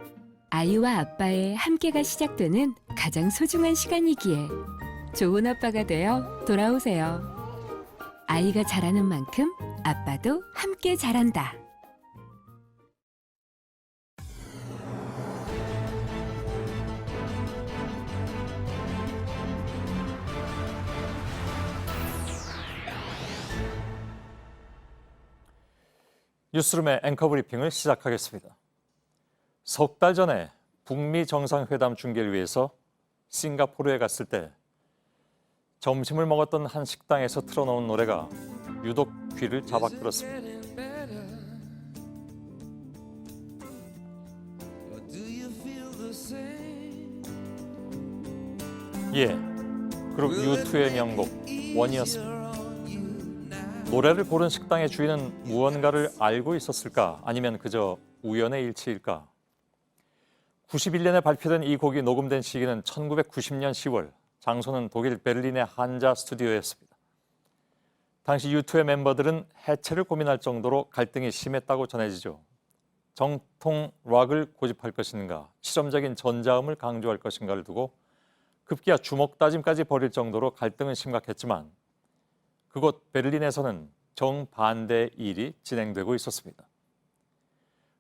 아이와 아빠의 함께가 시작되는 가장 소중한 시간이기에 좋은 아빠가 되어 돌아오세요. 아이가 자라는 만큼 아빠도 함께 자란다. 뉴스룸의 앵커 브리핑을 시작하겠습니다. 석 달 전에 북미 정상회담 중계를 위해서 싱가포르에 갔을 때 점심을 먹었던 한 식당에서 틀어놓은 노래가 유독 귀를 잡아끌었습니다. 예, 그룹 U2의 명곡 원이었습니다. 노래를 고른 식당의 주인은 무언가를 알고 있었을까? 아니면 그저 우연의 일치일까? 91년에 발표된 이 곡이 녹음된 시기는 1990년 10월, 장소는 독일 베를린의 한자 스튜디오였습니다. 당시 U2의 멤버들은 해체를 고민할 정도로 갈등이 심했다고 전해지죠. 정통 락을 고집할 것인가, 실험적인 전자음을 강조할 것인가를 두고 급기야 주먹 다짐까지 벌일 정도로 갈등은 심각했지만 그곳 베를린에서는 정반대의 일이 진행되고 있었습니다.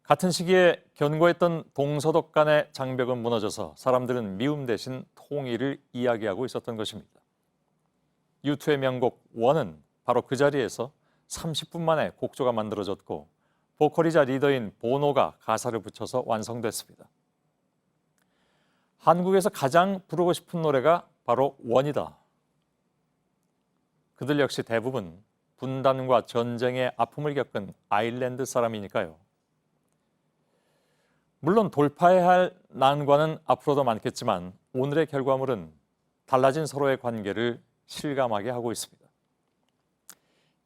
같은 시기에 견고했던 동서독 간의 장벽은 무너져서 사람들은 미움 대신 통일을 이야기하고 있었던 것입니다. U2의 명곡 원은 바로 그 자리에서 30분 만에 곡조가 만들어졌고 보컬이자 리더인 보노가 가사를 붙여서 완성됐습니다. 한국에서 가장 부르고 싶은 노래가 바로 원이다. 그들 역시 대부분 분단과 전쟁의 아픔을 겪은 아일랜드 사람이니까요. 물론 돌파해야 할 난관은 앞으로도 많겠지만 오늘의 결과물은 달라진 서로의 관계를 실감하게 하고 있습니다.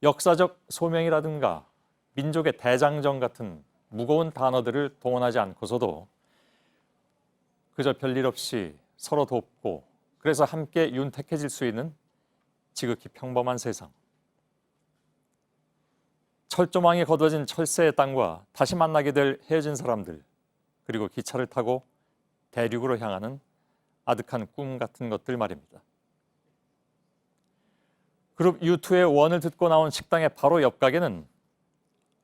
역사적 소명이라든가 민족의 대장정 같은 무거운 단어들을 동원하지 않고서도 그저 별일 없이 서로 돕고 그래서 함께 윤택해질 수 있는 지극히 평범한 세상. 철조망이 거둬진 철새의 땅과 다시 만나게 될 헤어진 사람들, 그리고 기차를 타고 대륙으로 향하는 아득한 꿈 같은 것들 말입니다. 그룹 U2의 원을 듣고 나온 식당의 바로 옆 가게는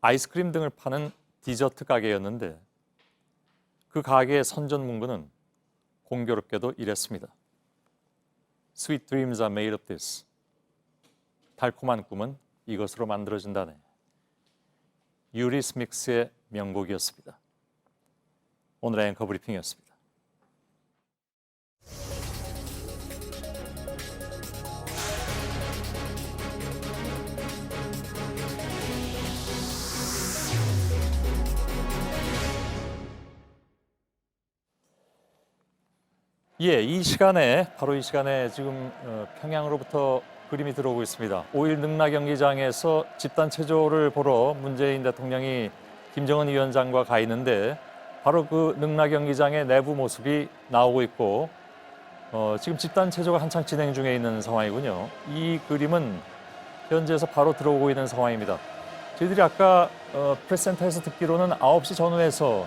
아이스크림 등을 파는 디저트 가게였는데 그 가게의 선전 문구는 공교롭게도 이랬습니다. Sweet dreams are made of this. 달콤한 꿈은 이것으로 만들어진다네. 유리스믹스의 명곡이었습니다. 오늘의 앵커 브리핑이었습니다. 예, 바로 이 시간에 지금 평양으로부터 그림이 들어오고 있습니다. 5일 능라 경기장에서 집단 체조를 보러 문재인 대통령이 김정은 위원장과 가 있는데 바로 그 능라 경기장의 내부 모습이 나오고 있고 지금 집단 체조가 한창 진행 중에 있는 상황이군요. 이 그림은 현지에서 바로 들어오고 있는 상황입니다. 저희들이 아까 프레스센터에서 듣기로는 9시 전후에서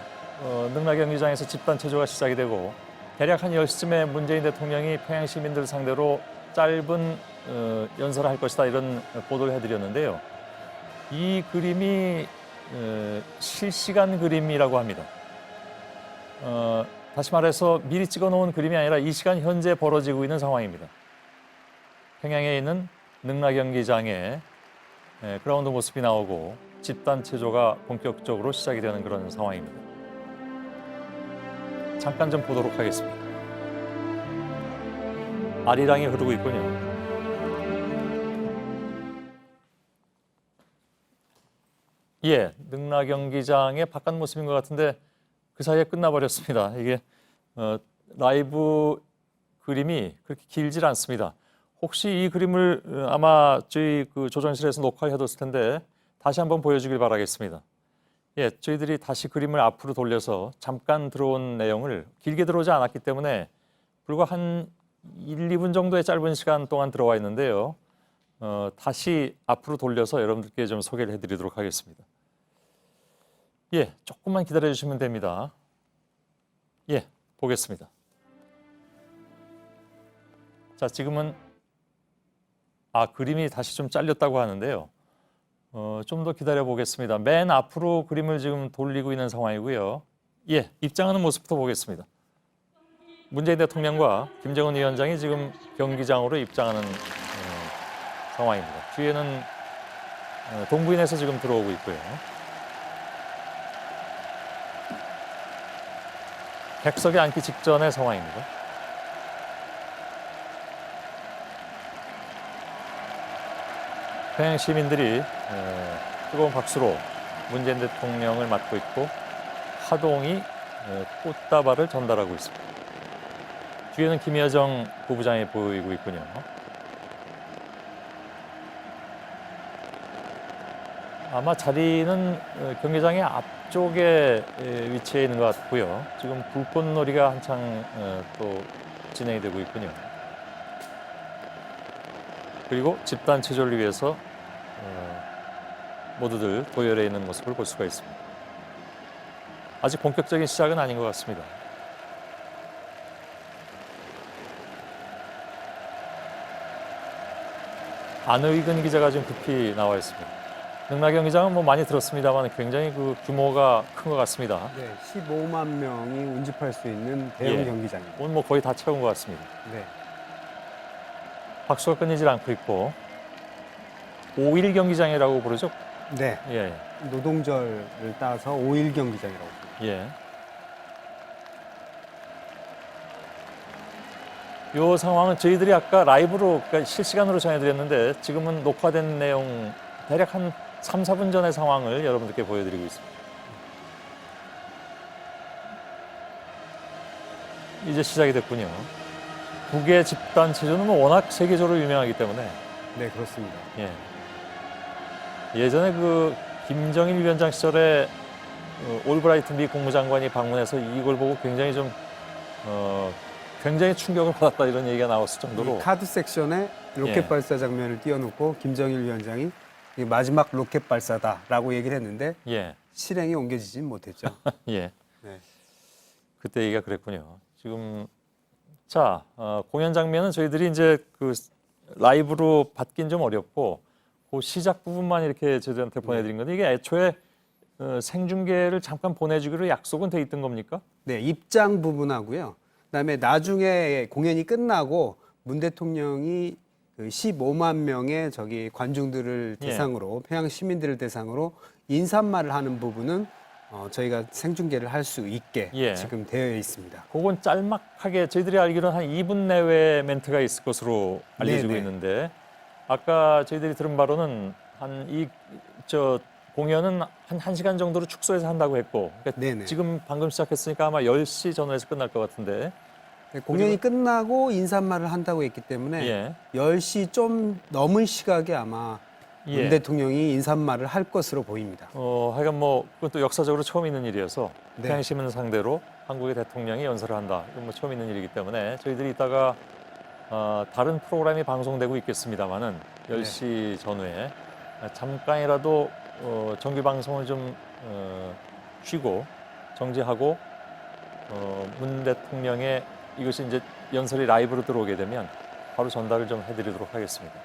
능라 경기장에서 집단 체조가 시작이 되고 대략 한 10시쯤에 문재인 대통령이 평양 시민들 상대로 짧은 연설을 할 것이다 이런 보도를 해드렸는데요. 이 그림이 실시간 그림이라고 합니다. 다시 말해서 미리 찍어놓은 그림이 아니라 이 시간 현재 벌어지고 있는 상황입니다. 평양에 있는 능라 경기장에 그라운드 모습이 나오고 집단 체조가 본격적으로 시작이 되는 그런 상황입니다. 잠깐 좀 보도록 하겠습니다. 아리랑이 흐르고 있군요. 예, 능라 경기장의 바깥 모습인 것 같은데 그 사이에 끝나버렸습니다. 이게 라이브 그림이 그렇게 길질 않습니다. 혹시 이 그림을 아마 저희 그 조정실에서 녹화해뒀을 텐데 다시 한번 보여주길 바라겠습니다. 예, 저희들이 다시 그림을 앞으로 돌려서 잠깐 들어온 내용을 길게 들어오지 않았기 때문에 불과 한 1, 2분 정도의 짧은 시간 동안 들어와 있는데요. 다시 앞으로 돌려서 여러분들께 좀 소개를 해드리도록 하겠습니다. 예, 조금만 기다려주시면 됩니다. 예, 보겠습니다. 자, 지금은 그림이 다시 좀 잘렸다고 하는데요. 좀 더 기다려 보겠습니다. 맨 앞으로 그림을 지금 돌리고 있는 상황이고요. 예, 입장하는 모습부터 보겠습니다. 문재인 대통령과 김정은 위원장이 지금 경기장으로 입장하는 상황입니다. 뒤에는 동부인에서 지금 들어오고 있고요. 객석에 앉기 직전의 상황입니다. 평양 시민들이 뜨거운 박수로 문재인 대통령을 맞고 있고 화동이 꽃다발을 전달하고 있습니다. 뒤에는 김여정 부부장이 보이고 있군요. 아마 자리는 경기장의 앞쪽에 위치해 있는 것 같고요. 지금 불꽃놀이가 한창 또 진행이 되고 있군요. 그리고 집단 체조를 위해서 모두들 도열해 있는 모습을 볼 수가 있습니다. 아직 본격적인 시작은 아닌 것 같습니다. 안의근 기자가 지금 급히 나와 있습니다. 능라 경기장은 뭐 많이 들었습니다만 굉장히 그 규모가 큰 것 같습니다. 네, 15만 명이 운집할 수 있는 대형 경기장입니다. 오늘 뭐 거의 다 채운 것 같습니다. 네. 박수가 끊이질 않고 있고 5일 경기장이라고 부르죠? 네. 예. 노동절을 따서 5일 경기장이라고 부릅니다. 예. 이 상황은 저희들이 아까 라이브로 그러니까 실시간으로 전해드렸는데 지금은 녹화된 내용 대략 한 3, 4분 전의 상황을 여러분들께 보여드리고 있습니다. 이제 시작이 됐군요. 북의 집단 체조는 뭐 워낙 세계적으로 유명하기 때문에. 네, 그렇습니다. 예. 예전에 그 김정일 위원장 시절에 올브라이트 미 국무장관이 방문해서 이걸 보고 굉장히 좀 굉장히 충격을 받았다 이런 얘기가 나왔을 정도로. 이 카드 섹션에 로켓 예. 발사 장면을 띄워놓고 김정일 위원장이 이 마지막 로켓 발사다라고 얘기를 했는데 예. 실행에 옮겨지진 못했죠. 예. 네. 그때 얘기가 그랬군요. 지금 자 공연 장면은 저희들이 이제 그 라이브로 받긴 좀 어렵고 그 시작 부분만 이렇게 저희한테 보내드린 건데 이게 애초에 생중계를 잠깐 보내주기로 약속은 돼 있던 겁니까? 네, 입장 부분하고요. 그다음에 나중에 공연이 끝나고 문 대통령이 그 15만 명의 저기 관중들을 예. 대상으로 평양 시민들을 대상으로 인사말을 하는 부분은 저희가 생중계를 할 수 있게 예. 지금 되어 있습니다. 그건 짤막하게 저희들이 알기로는 한 2분 내외 멘트가 있을 것으로 알려지고 네네. 있는데 아까 저희들이 들은 바로는 공연은 한 1시간 정도로 축소해서 한다고 했고 그러니까 네네. 지금 방금 시작했으니까 아마 10시 전후에서 끝날 것 같은데 네, 공연이 끝나고 인사말을 한다고 했기 때문에 예. 10시 좀 넘은 시각에 아마 예. 문 대통령이 인사말을 할 것으로 보입니다. 하여간 뭐 그것도 역사적으로 처음 있는 일이어서 네. 평양 시민 상대로 한국의 대통령이 연설을 한다. 이건 뭐 처음 있는 일이기 때문에 저희들이 이따가 다른 프로그램이 방송되고 있겠습니다만은 10시 전후에 잠깐이라도 정규 방송을 좀 쉬고 정지하고 문 대통령의 이것이 이제 연설이 라이브로 들어오게 되면 바로 전달을 좀 해드리도록 하겠습니다.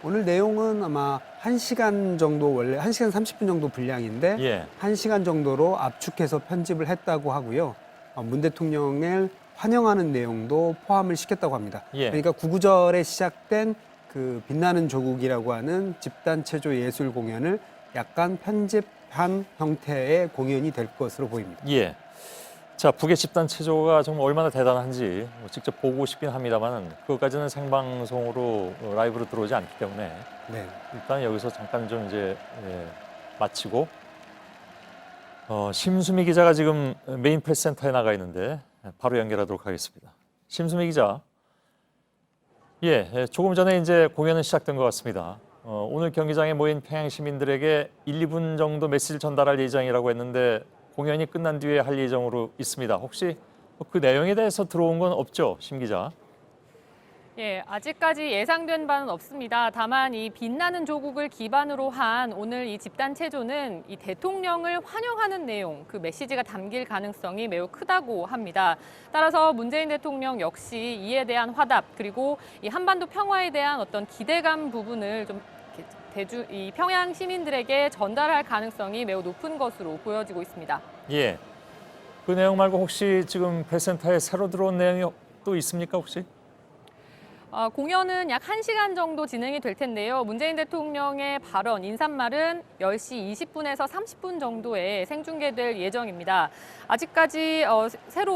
오늘 내용은 아마 1시간 정도 원래 1시간 30분 정도 분량인데 예. 1시간 정도로 압축해서 편집을 했다고 하고요. 문 대통령을 환영하는 내용도 포함을 시켰다고 합니다. 예. 그러니까 구구절에 시작된 그 빛나는 조국이라고 하는 집단 체조 예술 공연을 약간 편집한 형태의 공연이 될 것으로 보입니다. 예. 자, 북의 집단 체조가 정말 얼마나 대단한지 직접 보고 싶긴 합니다만은 그것까지는 생방송으로 라이브로 들어오지 않기 때문에 네. 일단 여기서 잠깐 좀 이제 마치고 심수미 기자가 지금 메인 프레스센터에 나가 있는데 바로 연결하도록 하겠습니다. 심수미 기자. 예, 조금 전에 이제 공연은 시작된 것 같습니다. 오늘 경기장에 모인 평양 시민들에게 1, 2분 정도 메시지를 전달할 예정이라고 했는데 공연이 끝난 뒤에 할 예정으로 있습니다. 혹시 그 내용에 대해서 들어온 건 없죠, 심 기자? 예, 아직까지 예상된 바는 없습니다. 다만 이 빛나는 조국을 기반으로 한 오늘 이 집단 체조는 이 대통령을 환영하는 내용, 그 메시지가 담길 가능성이 매우 크다고 합니다. 따라서 문재인 대통령 역시 이에 대한 화답 그리고 이 한반도 평화에 대한 어떤 기대감 부분을 좀 이 평양 시민들에게 전달할 가능성이 매우 높은 것으로 보여지고 있습니다. 예. 그 내용 말고 혹시 지금 프레스센터에 새로 들어온 내용이 또 있습니까, 혹시? 공연은 약 1시간 정도 진행이 될 텐데요. 문재인 대통령의 발언, 인사말은 10시 20분에서 30분 정도에 생중계될 예정입니다. 아직까지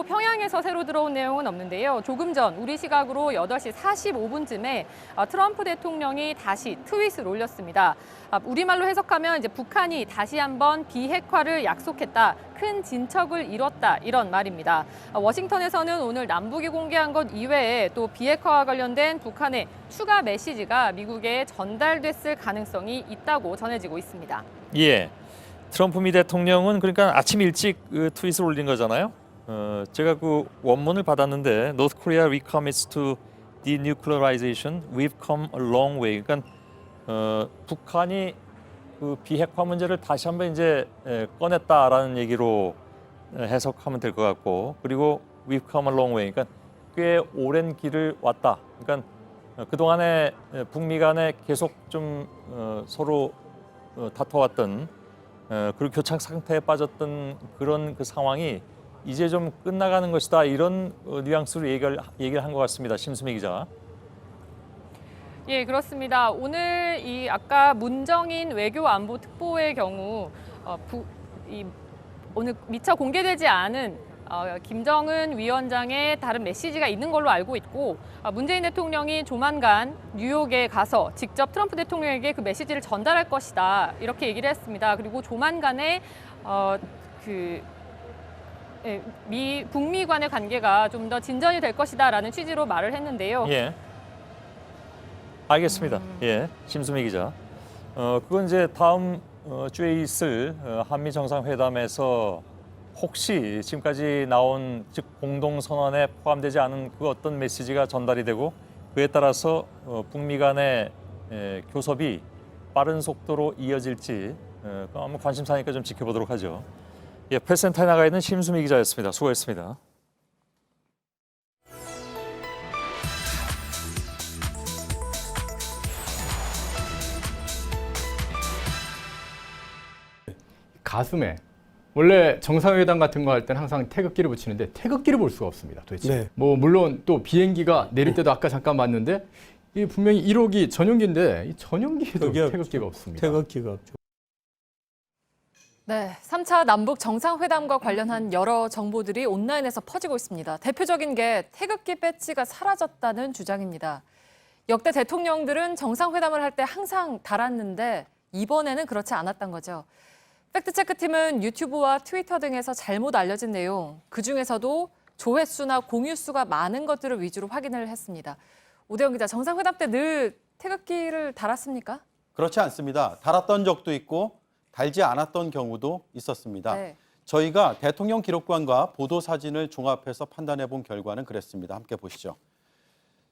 평양에서 새로 들어온 내용은 없는데요. 조금 전 우리 시각으로 8시 45분쯤에 트럼프 대통령이 다시 트윗을 올렸습니다. 우리말로 해석하면 이제 북한이 다시 한번 비핵화를 약속했다. 큰 진척을 이뤘다. 이런 말입니다. 워싱턴에서는 오늘 남북이 공개한 것 이외에 또 비핵화와 관련된 북한의 추가 메시지가 미국에 전달됐을 가능성이 있다고 전해지고 있습니다. 예. 트럼프 미 대통령은 그러니까 아침 일찍 그 트윗을 올린 거잖아요. 제가 그 원문을 받았는데 North Korea recommits to denuclearization. We've come a long way. 그러니까 북한이 그 비핵화 문제를 다시 한번 이제 꺼냈다라는 얘기로 해석하면 될 것 같고 그리고 We've come a long way. 그러니까 꽤 오랜 길을 왔다. 그러니까 그동안에 북미 간에 계속 좀 서로 다퉈왔던 그리고 교착 상태에 빠졌던 그런 그 상황이 이제 좀 끝나가는 것이다. 이런 뉘앙스로 얘기를 한 것 같습니다. 심수미 기자. 예, 그렇습니다. 오늘 이 아까 문정인 외교안보특보의 경우 오늘 미처 공개되지 않은 김정은 위원장의 다른 메시지가 있는 걸로 알고 있고 문재인 대통령이 조만간 뉴욕에 가서 직접 트럼프 대통령에게 그 메시지를 전달할 것이다 이렇게 얘기를 했습니다. 그리고 조만간에 북미 간의 관계가 좀 더 진전이 될 것이다라는 취지로 말을 했는데요. 예. 알겠습니다. 예, 심수미 기자. 그건 이제 다음 주에 있을 한미 정상회담에서 혹시 지금까지 나온 즉 공동 선언에 포함되지 않은 그 어떤 메시지가 전달이 되고 그에 따라서 북미 간의 교섭이 빠른 속도로 이어질지 한번 관심사니까 좀 지켜보도록 하죠. 예, 프레스센터에 나가 있는 심수미 기자였습니다. 수고했습니다. 가슴에 원래 정상회담 같은 거 할 때는 항상 태극기를 붙이는데 태극기를 볼 수가 없습니다. 도대체. 네. 뭐 물론 또 비행기가 내릴 때도 아까 잠깐 봤는데 이 분명히 1호기 전용기인데 이 전용기에도 태극기가 없습니다. 태극기가 없죠. 네, 3차 남북 정상회담과 관련한 여러 정보들이 온라인에서 퍼지고 있습니다. 대표적인 게 태극기 배지가 사라졌다는 주장입니다. 역대 대통령들은 정상회담을 할 때 항상 달았는데 이번에는 그렇지 않았던 거죠. 팩트체크팀은 유튜브와 트위터 등에서 잘못 알려진 내용, 그중에서도 조회수나 공유수가 많은 것들을 위주로 확인을 했습니다. 오대영 기자, 정상회담 때 늘 태극기를 달았습니까? 그렇지 않습니다. 달았던 적도 있고 달지 않았던 경우도 있었습니다. 네. 저희가 대통령 기록관과 보도 사진을 종합해서 판단해 본 결과는 그랬습니다. 함께 보시죠.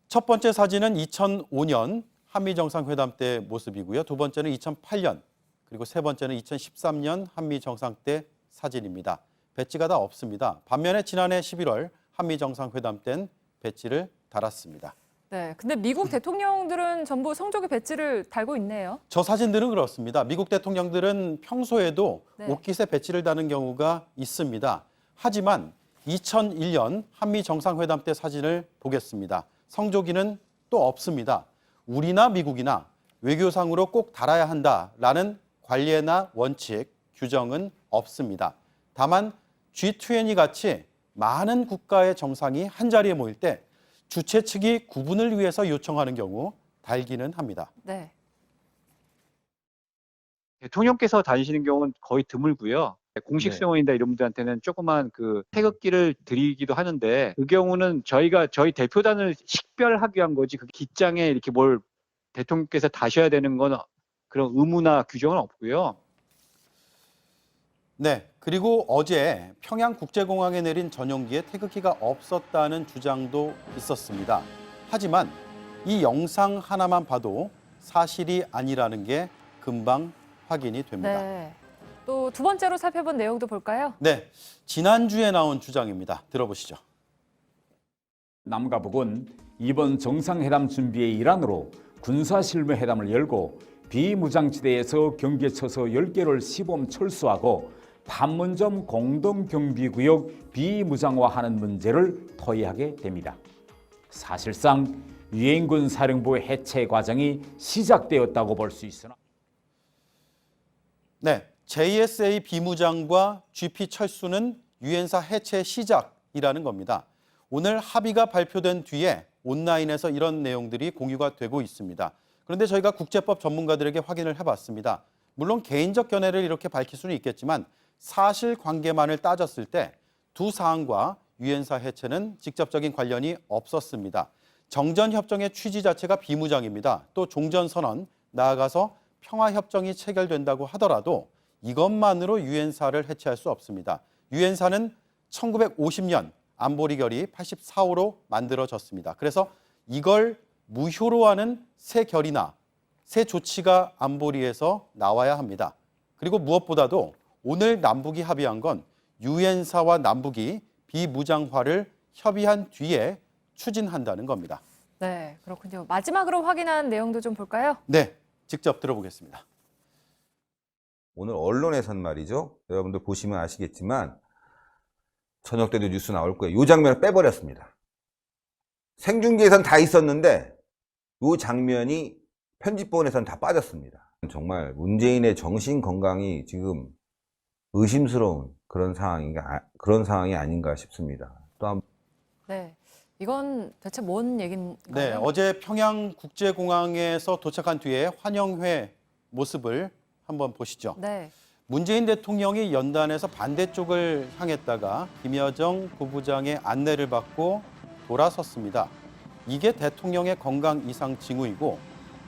첫 번째 사진은 2005년 한미 정상회담 때 모습이고요. 두 번째는 2008년, 그리고 세 번째는 2013년 한미 정상 때 사진입니다. 배지가 다 없습니다. 반면에 지난해 11월 한미 정상회담 땐 배지를 달았습니다. 네, 근데 미국 대통령들은 전부 성조기 배지를 달고 있네요. 저 사진들은 그렇습니다. 미국 대통령들은 평소에도 네. 옷깃에 배지를 다는 경우가 있습니다. 하지만 2001년 한미 정상회담 때 사진을 보겠습니다. 성조기는 또 없습니다. 우리나 미국이나 외교상으로 꼭 달아야 한다라는 관례나 원칙, 규정은 없습니다. 다만 G20 같이 많은 국가의 정상이 한자리에 모일 때 주최 측이 구분을 위해서 요청하는 경우 달기는 합니다. 네. 대통령께서 다니시는 경우는 거의 드물고요. 공식 네. 수용원이다 이런 분들한테는 조그만 그 태극기를 드리기도 하는데 그 경우는 저희 대표단을 식별하기 위한 거지 그 기장에 이렇게 뭘 대통령께서 다셔야 되는 건 그런 의무나 규정은 없고요. 네, 그리고 어제 평양국제공항에 내린 전용기에 태극기가 없었다는 주장도 있었습니다. 하지만 이 영상 하나만 봐도 사실이 아니라는 게 금방 확인이 됩니다. 네. 또 두 번째로 살펴본 내용도 볼까요? 네, 지난주에 나온 주장입니다. 들어보시죠. 남과 북은 이번 정상회담 준비의 일환으로 군사실무회담을 열고 비무장지대에서 경계쳐서 10개를 시범 철수하고 판문점 공동경비구역 비무장화하는 문제를 토의하게 됩니다. 사실상 유엔군 사령부 해체 과정이 시작되었다고 볼 수 있으나 네, JSA 비무장과 GP 철수는 유엔사 해체 시작이라는 겁니다. 오늘 합의가 발표된 뒤에 온라인에서 이런 내용들이 공유가 되고 있습니다. 그런데 저희가 국제법 전문가들에게 확인을 해봤습니다. 물론 개인적 견해를 이렇게 밝힐 수는 있겠지만 사실관계만을 따졌을 때 두 사항과 유엔사 해체는 직접적인 관련이 없었습니다. 정전협정의 취지 자체가 비무장입니다. 또 종전선언, 나아가서 평화협정이 체결된다고 하더라도 이것만으로 유엔사를 해체할 수 없습니다. 유엔사는 1950년 안보리 결의 84호로 만들어졌습니다. 그래서 이걸 무효로 하는 새 결의나 새 조치가 안보리에서 나와야 합니다. 그리고 무엇보다도 오늘 남북이 합의한 건 유엔사와 남북이 비무장화를 협의한 뒤에 추진한다는 겁니다. 네, 그렇군요. 마지막으로 확인한 내용도 좀 볼까요? 네, 직접 들어보겠습니다. 오늘 언론에선 말이죠. 여러분들 보시면 아시겠지만 저녁 때도 뉴스 나올 거예요. 이 장면을 빼버렸습니다. 생중계에선 다 있었는데 이 장면이 편집본에선 다 빠졌습니다. 정말 문재인의 정신 건강이 지금 의심스러운 그런 상황이 아닌가 싶습니다. 또 네, 이건 대체 뭔 얘기인가요? 네, 어제 평양국제공항에서 도착한 뒤에 환영회 모습을 한번 보시죠. 네. 문재인 대통령이 연단에서 반대쪽을 향했다가 김여정 부부장의 안내를 받고 돌아섰습니다. 이게 대통령의 건강 이상 징후이고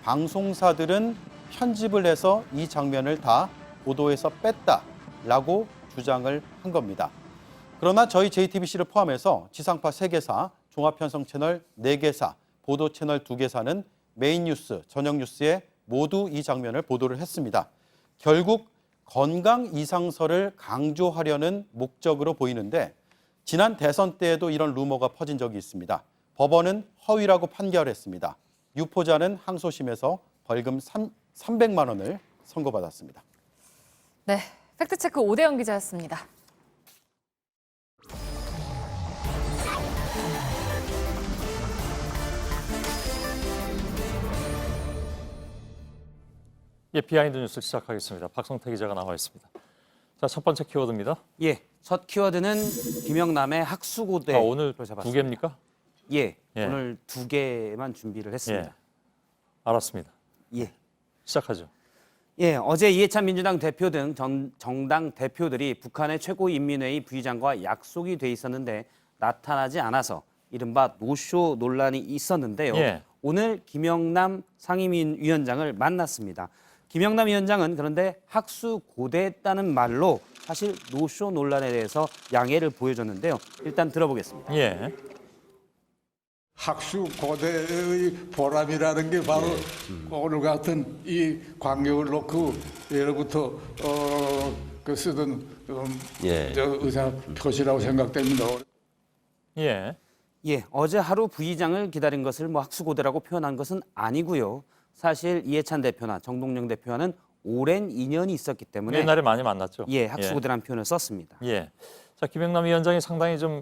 방송사들은 편집을 해서 이 장면을 다 보도에서 뺐다라고 주장을 한 겁니다. 그러나 저희 JTBC를 포함해서 지상파 3개사, 종합편성 채널 4개사, 보도 채널 2개사는 메인 뉴스, 저녁 뉴스에 모두 이 장면을 보도를 했습니다. 결국 건강 이상설을 강조하려는 목적으로 보이는데 지난 대선 때에도 이런 루머가 퍼진 적이 있습니다. 법원은 허위라고 판결했습니다. 유포자는 항소심에서 벌금 300만 원을 선고받았습니다. 네, 팩트체크 오대영 기자였습니다. 예, 비하인드 뉴스 시작하겠습니다. 박성태 기자가 나와 있습니다. 자, 첫 번째 키워드입니다. 예, 첫 키워드는 김영남의 학수고대. 오늘 2개입니까? 예, 오늘 2개만 준비를 했습니다. 예, 알았습니다. 예. 시작하죠. 예, 어제 이해찬 민주당 대표 등 정당 대표들이 북한의 최고인민회의 부의장과 약속이 돼 있었는데 나타나지 않아서 이른바 노쇼 논란이 있었는데요. 예. 오늘 김영남 상임위원장을 만났습니다. 김영남 위원장은 그런데 학수고대했다는 말로 사실 노쇼 논란에 대해서 양해를 보여줬는데요. 일단 들어보겠습니다. 예. 학수고대의 보람이라는 게 바로 오늘 같은 이 광경을 놓고 예로부터 그 쓰던 저 의사 표시라고 생각됩니다. 예. 예, 어제 하루 부의장을 기다린 것을 뭐 학수고대라고 표현한 것은 아니고요. 사실 이해찬 대표나 정동영 대표와는 오랜 인연이 있었기 때문에 옛날에 많이 만났죠. 예, 학수고대라는 표현을 썼습니다. 예. 자, 김영남 위원장이 상당히 좀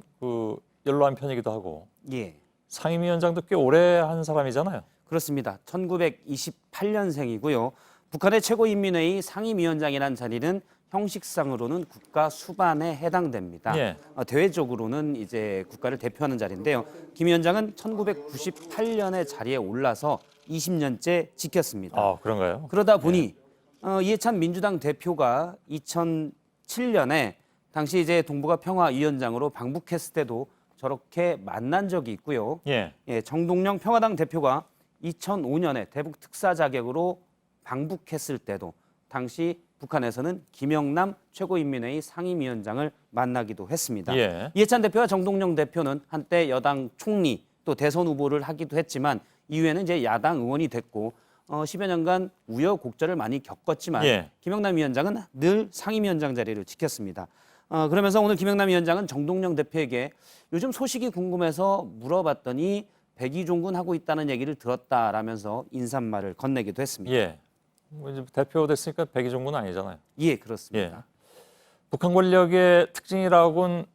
연로한 편이기도 하고. 예. 상임위원장도 꽤 오래 한 사람이잖아요. 그렇습니다. 1928년생이고요. 북한의 최고인민회의 상임위원장이라는 자리는 형식상으로는 국가 수반에 해당됩니다. 예. 대외적으로는 이제 국가를 대표하는 자리인데요. 김 위원장은 1998년에 자리에 올라서 20년째 지켰습니다. 아, 그런가요? 그러다 보니 이해찬 민주당 대표가 2007년에 당시 이제 동북아 평화위원장으로 방북했을 때도 저렇게 만난 적이 있고요. 예. 예, 정동영 평화당 대표가 2005년에 대북 특사 자격으로 방북했을 때도 당시 북한에서는 김영남 최고인민회의 상임위원장을 만나기도 했습니다. 예. 이해찬 대표와 정동영 대표는 한때 여당 총리 또 대선 후보를 하기도 했지만 이후에는 이제 야당 의원이 됐고 10여 년간 우여곡절을 많이 겪었지만 예. 김영남 위원장은 늘 상임위원장 자리를 지켰습니다. 그러면서 오늘 김영남 위원장은 정동영 대표에게 요즘 소식이 궁금해서 물어봤더니 백의종군 하고 있다는 얘기를 들었다라면서 인사말을 건네기도 했습니다. 예. 뭐 이제 대표 됐으니까 백의종군 아니잖아요. 예, 그렇습니다. 예. 북한 권력의 특징이라고는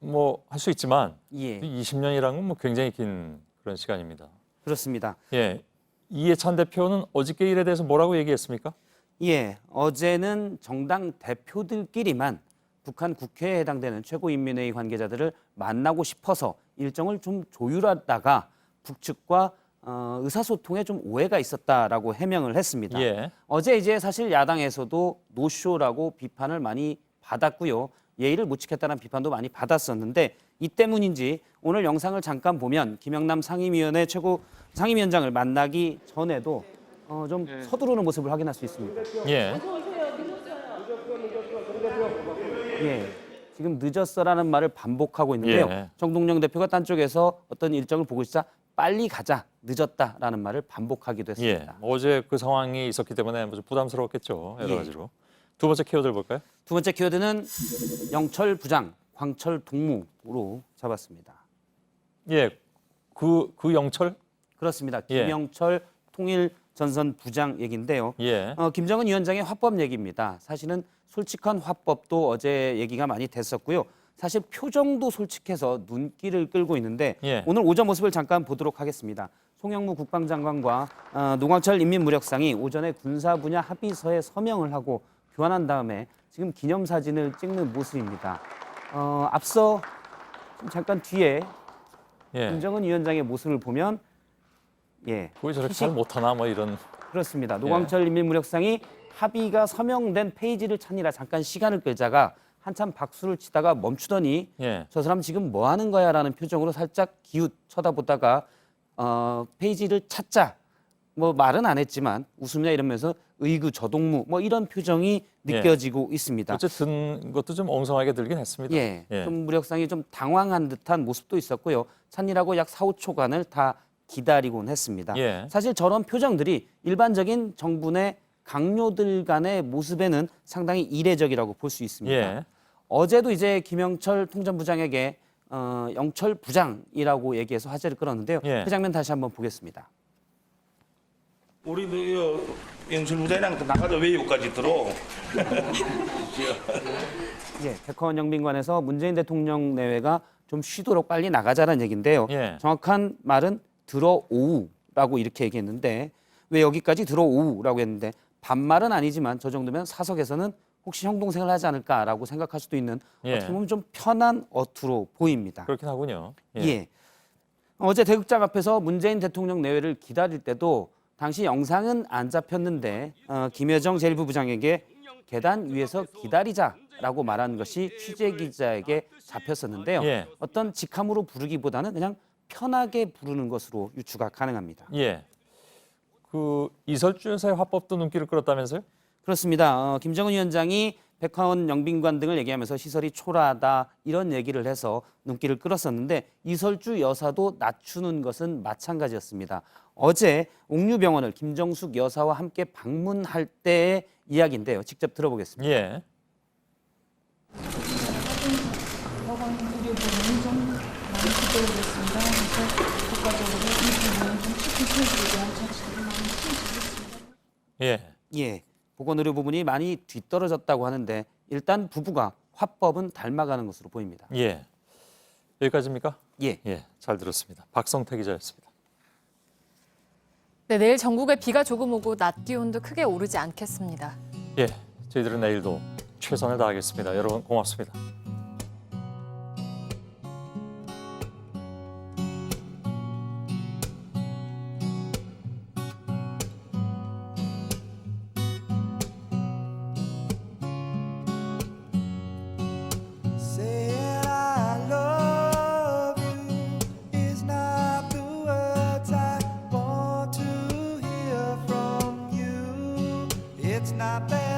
뭐 할 수 있지만 예. 20년이라는 건 뭐 굉장히 긴 그런 시간입니다. 그렇습니다. 예. 이해찬 대표는 어저께 일에 대해서 뭐라고 얘기했습니까? 예, 어제는 정당 대표들끼리만 북한 국회에 해당되는 최고인민회의 관계자들을 만나고 싶어서 일정을 좀 조율하다가 북측과 의사소통에 좀 오해가 있었다라고 해명을 했습니다. 예. 어제 이제 사실 야당에서도 노쇼라고 비판을 많이 받았고요. 예의를 못 지켰다는 비판도 많이 받았었는데 이 때문인지 오늘 영상을 잠깐 보면 김영남 상임위원회 상임위원장을 만나기 전에도 좀 서두르는 모습을 확인할 수 있습니다. 예. 예, 지금 늦었어라는 말을 반복하고 있는데요. 예. 정동영 대표가 딴 쪽에서 어떤 일정을 보고 있자 빨리 가자, 늦었다라는 말을 반복하기도 했습니다. 예. 어제 그 상황이 있었기 때문에 좀 부담스러웠겠죠. 여러 예. 가지로. 두 번째 키워드를 볼까요? 두 번째 키워드는 영철 부장, 광철 동무로 잡았습니다. 예. 그 영철? 그렇습니다. 예. 김영철 통일전선 부장 얘기인데요. 예. 김정은 위원장의 화법 얘기입니다. 사실은 솔직한 화법도 어제 얘기가 많이 됐었고요. 사실 표정도 솔직해서 눈길을 끌고 있는데 예. 오늘 오전 모습을 잠깐 보도록 하겠습니다. 송영무 국방장관과 노광철 인민무력상이 오전에 군사 분야 합의서에 서명을 하고 교환한 다음에 지금 기념사진을 찍는 모습입니다. 앞서 잠깐 뒤에 예. 김정은 위원장의 모습을 보면 예, 왜 저렇게 잘 못하나 뭐 이런. 그렇습니다. 노광철 인민무력상이 합의가 서명된 페이지를 찾느라 잠깐 시간을 끌자가 한참 박수를 치다가 멈추더니 예. 저 사람 지금 뭐 하는 거야 라는 표정으로 살짝 기웃 쳐다보다가 페이지를 찾자 뭐 말은 안 했지만 웃으며 이러면서 의구저동무 뭐 이런 표정이 느껴지고 있습니다. 어쨌든 것도 좀 엉성하게 들긴 했습니다. 예, 좀 무력상이 좀 당황한 듯한 모습도 있었고요. 찬이라고 약 4, 5초간을 다 기다리곤 했습니다. 예. 사실 저런 표정들이 일반적인 정부 내 강요들 간의 모습에는 상당히 이례적이라고 볼 수 있습니다. 예. 어제도 이제 김영철 통전부장에게 영철 부장이라고 얘기해서 화제를 끌었는데요. 예. 그 장면 다시 한번 보겠습니다. 우리도 영철 부장이랑 나가자 왜 여기까지 들어? 예, 백화원 영빈관에서 문재인 대통령 내외가 좀 쉬도록 빨리 나가자는 얘기인데요. 예. 정확한 말은 들어오라고 이렇게 얘기했는데 왜 여기까지 들어오라고 했는데 반말은 아니지만 저 정도면 사석에서는 혹시 형동생을 하지 않을까라고 생각할 수도 있는 예. 어떻게 보면 좀 편한 어투로 보입니다. 그렇긴 하군요. 예. 어제 대극장 앞에서 문재인 대통령 내외를 기다릴 때도 당시 영상은 안 잡혔는데 김여정 제1부부장에게 계단 위에서 기다리자라고 말한 것이 취재 기자에게 잡혔었는데요. 예. 어떤 직함으로 부르기보다는 그냥 편하게 부르는 것으로 유추가 가능합니다. 예. 그 이설주 여사의 화법도 눈길을 끌었다면서요? 그렇습니다. 김정은 위원장이 백화원 영빈관 등을 얘기하면서 시설이 초라하다 이런 얘기를 해서 눈길을 끌었었는데 이설주 여사도 낮추는 것은 마찬가지였습니다. 어제 옥류병원을 김정숙 여사와 함께 방문할 때의 이야기인데요. 직접 들어보겠습니다. 예. 법원 의료 부분이 좀 많이 기대되겠습니다. 그래서 국가적으로 이 부분은 좀 특히 대한 정책을 많이 추진하겠습니다. 예. 예. 보건의료 부분이 많이 뒤떨어졌다고 하는데 일단 부부가 화법은 닮아가는 것으로 보입니다. 예. 여기까지입니까? 예. 예. 잘 들었습니다. 박성태 기자였습니다. 네, 내일 전국에 비가 조금 오고 낮 기온도 크게 오르지 않겠습니다. 예. 저희들은 내일도 최선을 다하겠습니다. 여러분 고맙습니다. Saying I love you is not the words I want to hear from you. It's not that